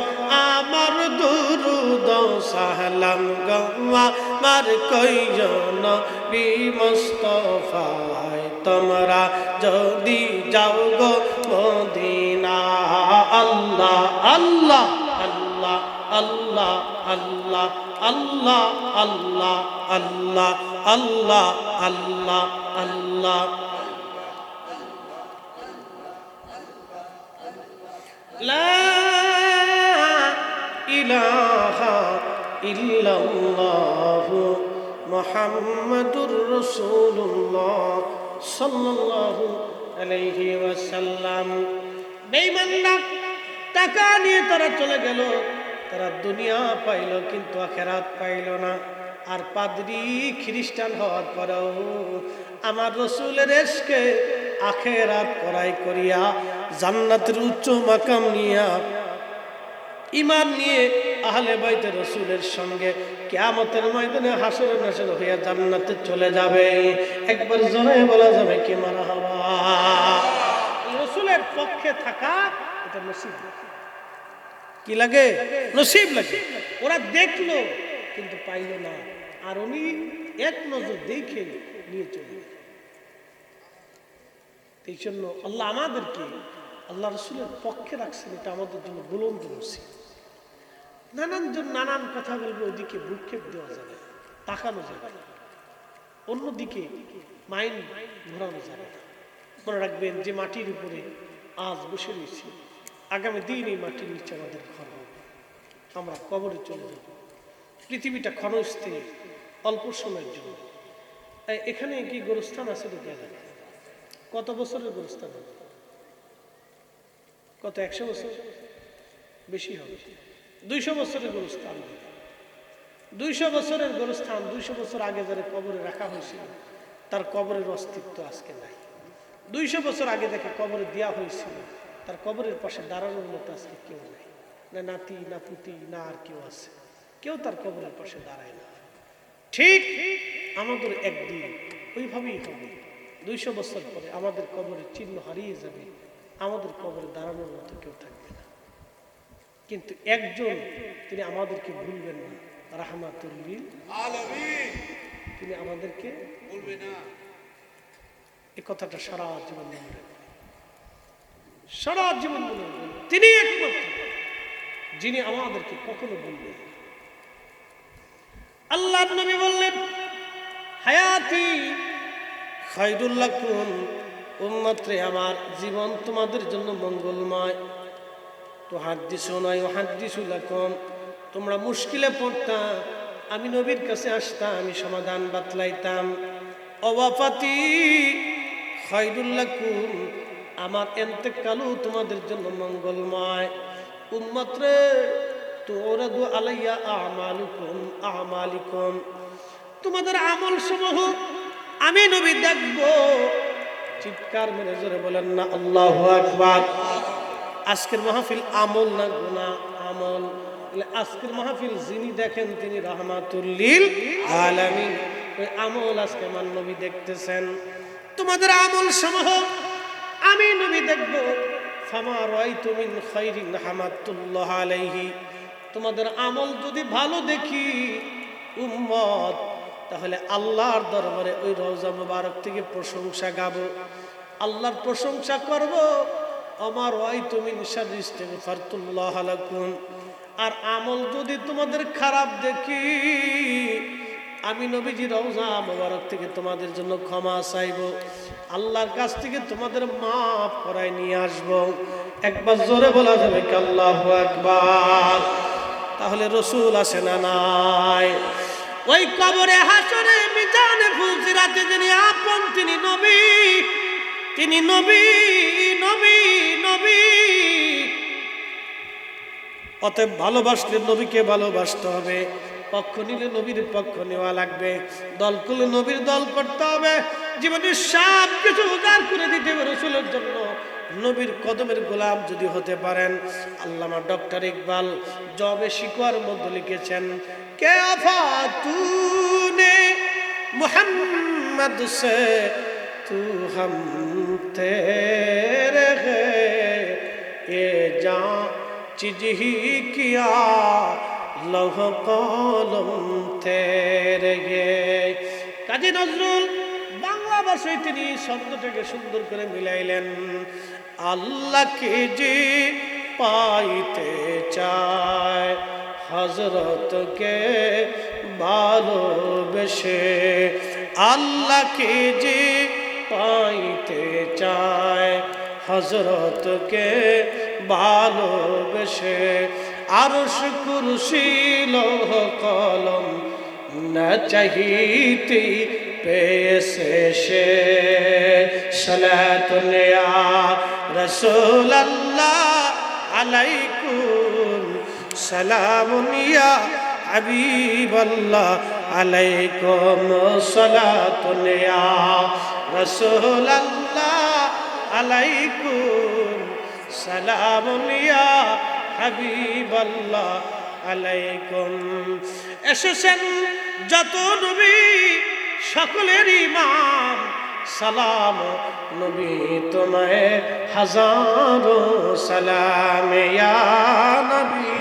আমার দুরুদ সালাম গো আমার কইও নবী মুস্তাফায় তোমরা যদি যাও গো মদিনা আল্লাহ আল্লাহ আল্লাহ আল্লাহ আল্লাহ আল্লাহ আল্লাহ আল্লাহ আল্লাহ আল্লাহ আল্লাহ লা ইলাহা ইল্লাল্লাহ মুহাম্মাদুর রাসূলুল্লাহ সাল্লাল্লাহু আলাইহি ওয়াসাল্লাম বেঈমানরা টাকা নিয়ে তারা চলে গেল তারা দুনিয়া পাইল কিন্তু আখিরাত পাইল না আর পাদ্রী খ্রিস্টান হওয়ার পরেও আমার রাসূলের ইশকে আখিরাত করাই করিয়া জান্নাতের উচ্চ মাকাম নিয়া ঈমান নিয়ে আহলে বাইতে রাসূলের সঙ্গে কিয়ামতের ময়দানে হাসরে নাসর হইয়া জান্নাতে চলে যাবে একবার জোরে বলা যাবে কি মারহাবা রাসূলের পক্ষে থাকা এটা নসিব কি লাগে নসিব লাগে ওরা দেখলো কিন্তু পাইল না আর উনি এক নজর দেখে নিয়ে চলে এই জন্য আল্লাহ আমাদেরকে আল্লাহ রসুলের পক্ষে রাখছেন এটা আমাদের জন্য বুলন্দ নসিব নানানজন নানান কথা বলবে ওদিকে ভ্রুক্ষেপ দেওয়া যাবে তাকানো যাবে না অন্যদিকে মাইন্ড ঘোরানো যাবে না মনে রাখবেন যে মাটির উপরে আজ বসে রয়েছি আগামী দিন এই মাটির নিচে আমাদের ঘর হবে আমরা কবরে চলে যাব পৃথিবীটা ক্ষণস্থায়ী অল্প সময়ের জন্য এখানে কি গোরস্থান আছে দেখা যাবে কত বছরের গোরস্থান হবে কত 100 বছর বেশি হবে 200 বছরের গোরস্থান 200 বছরের গোরস্থান 200 বছর আগে যারা কবরে রাখা হয়েছিল তার কবরের অস্তিত্ব আজকে নাই 200 বছর আগে যাকে কবরে দেওয়া হয়েছিল তার কবরের পাশে দাঁড়ানোর মতো আজকে কেউ নাই না নাতি না পুতি না আর কেউ আছে কেউ তার কবরের পাশে দাঁড়ায় না ঠিক আমাদের একদিন ওইভাবেই হবে 200 বছর পরে আমাদের কবরের চিহ্ন হারিয়ে যাবে আমাদের কবরে দাঁড়ানোর মতো কেউ থাকবে না কিন্তু একজন তিনি আমাদেরকে ভুলবেন না রাহমাতুল লিল আলামিন তিনি আমাদেরকে বলবে না। এই কথাটা সারা জীবন মনে রাখবেন, সারা জীবন মনে রাখবেন। তিনি একমাত্র যিনি আমাদেরকে কখনো বলবেন। আল্লাহর নবী বললেন, হায়াতি খায়রুল লাকুম, উম্মতরে আমার জীবন তোমাদের জন্য মঙ্গলময়। তুহাদ্দিসুনা ইউহাদ্দিসু লাকুম, তোমরা মুশকিলে পড়তা, আমি নবীর কাছে আসতাম, আমি সমাধান বাতলাইতাম। ওয়াফাতি খায়রুল লাকুম, আমার ইন্তেকালও তোমাদের জন্য মঙ্গলময়। উম্মতরে তুরাদু আলাইয়া আমালুকুম আমালিকুম, তোমাদের আমল সমূহ আমি নবী দেখব। চিৎকার মেরে জোরে বলেন না আল্লাহু আকবার। আজকের মাহফিল আমল না গুনাহ? আমল। আজকের মাহফিল যিনি দেখেন তিনি রাহমাতুল লিল আলামিন। ওই আমল আজকে আমার নবী দেখতেছেন। তোমাদের আমল সমূহ আমি নবী দেখব। ফামা রাআইতু মিন খাইরিন হামাদুল্লাহ আলাইহি, তোমাদের আমল যদি ভালো দেখি উম্মত, তাহলে আল্লাহর দরবারে ওই রওজা মুবারক থেকে প্রশংসা গাবো, আল্লাহর প্রশংসা করব। আমার রাআইতু মিন শাররি ইস্তিগফারতুল্লাহ লাকুম। আর আমল যদি তোমাদের খারাপ দেখি, আমি নবীজি রওজা মুবারক থেকে তোমাদের জন্য ক্ষমা চাইব, আল্লাহর কাছ থেকে তোমাদের মাফ করায় নিয়ে আসব। একবার জোরে বলা যাবে কি আল্লাহু আকবার? তাহলে রসুল আছে না নাই? ওই কবরে হাসরে মিজানে ফুলসিরাতে যিনি আপন তিনি নবী, তিনি নবী নবী নবী। অতএব ভালোবাসলে নবীকে ভালোবাসতে হবে, পক্ষ নিলে নবীর পক্ষ নেওয়া লাগবে, দল করলে নবীর দল করতে হবে, জীবনের সব কিছু উজাড় করে দিতে হবে রসুলের জন্য। নবীর কদমের গোলাম যদি হতে পারেন। আল্লামা ডক্টর ইকবাল জবে শিকোয়ার মধ্যে লিখেছেন, কে আফা তুনে মুহাম্মদ সে তু হাম তেরে হে, এ জা চিজ হি কিয়া লৌহ কলম তেরে গে। কাজী নজরুল বাংলা ভাষায় তিনি শব্দটাকে সুন্দর করে মিলাইলেন। আল্লাহকে যে পাইতে চায় হযরতকে ভালোবেসে, আল্লাহকে যে পাইতে চায় হযরতকে ভালোবেসে, আরশ কুরসি লৌহ কলম না চাহিতে পেয়েছে সে। সালাতুন ইয়া রাসূলুল্লাহ আলাইকুম, সালামুন ইয়া হাবিবাল্লাহ আলাইকুম, সালাতুন ইয়া রাসূলুল্লাহ আলাইকুম, সালামুন ইয়া হাবিবাল্লাহ আলাইকুম। এসেছেন যত নবী সকলের ইমাম, সালাম নবী তোমায় হাজারো সালাম ইয়া নবী।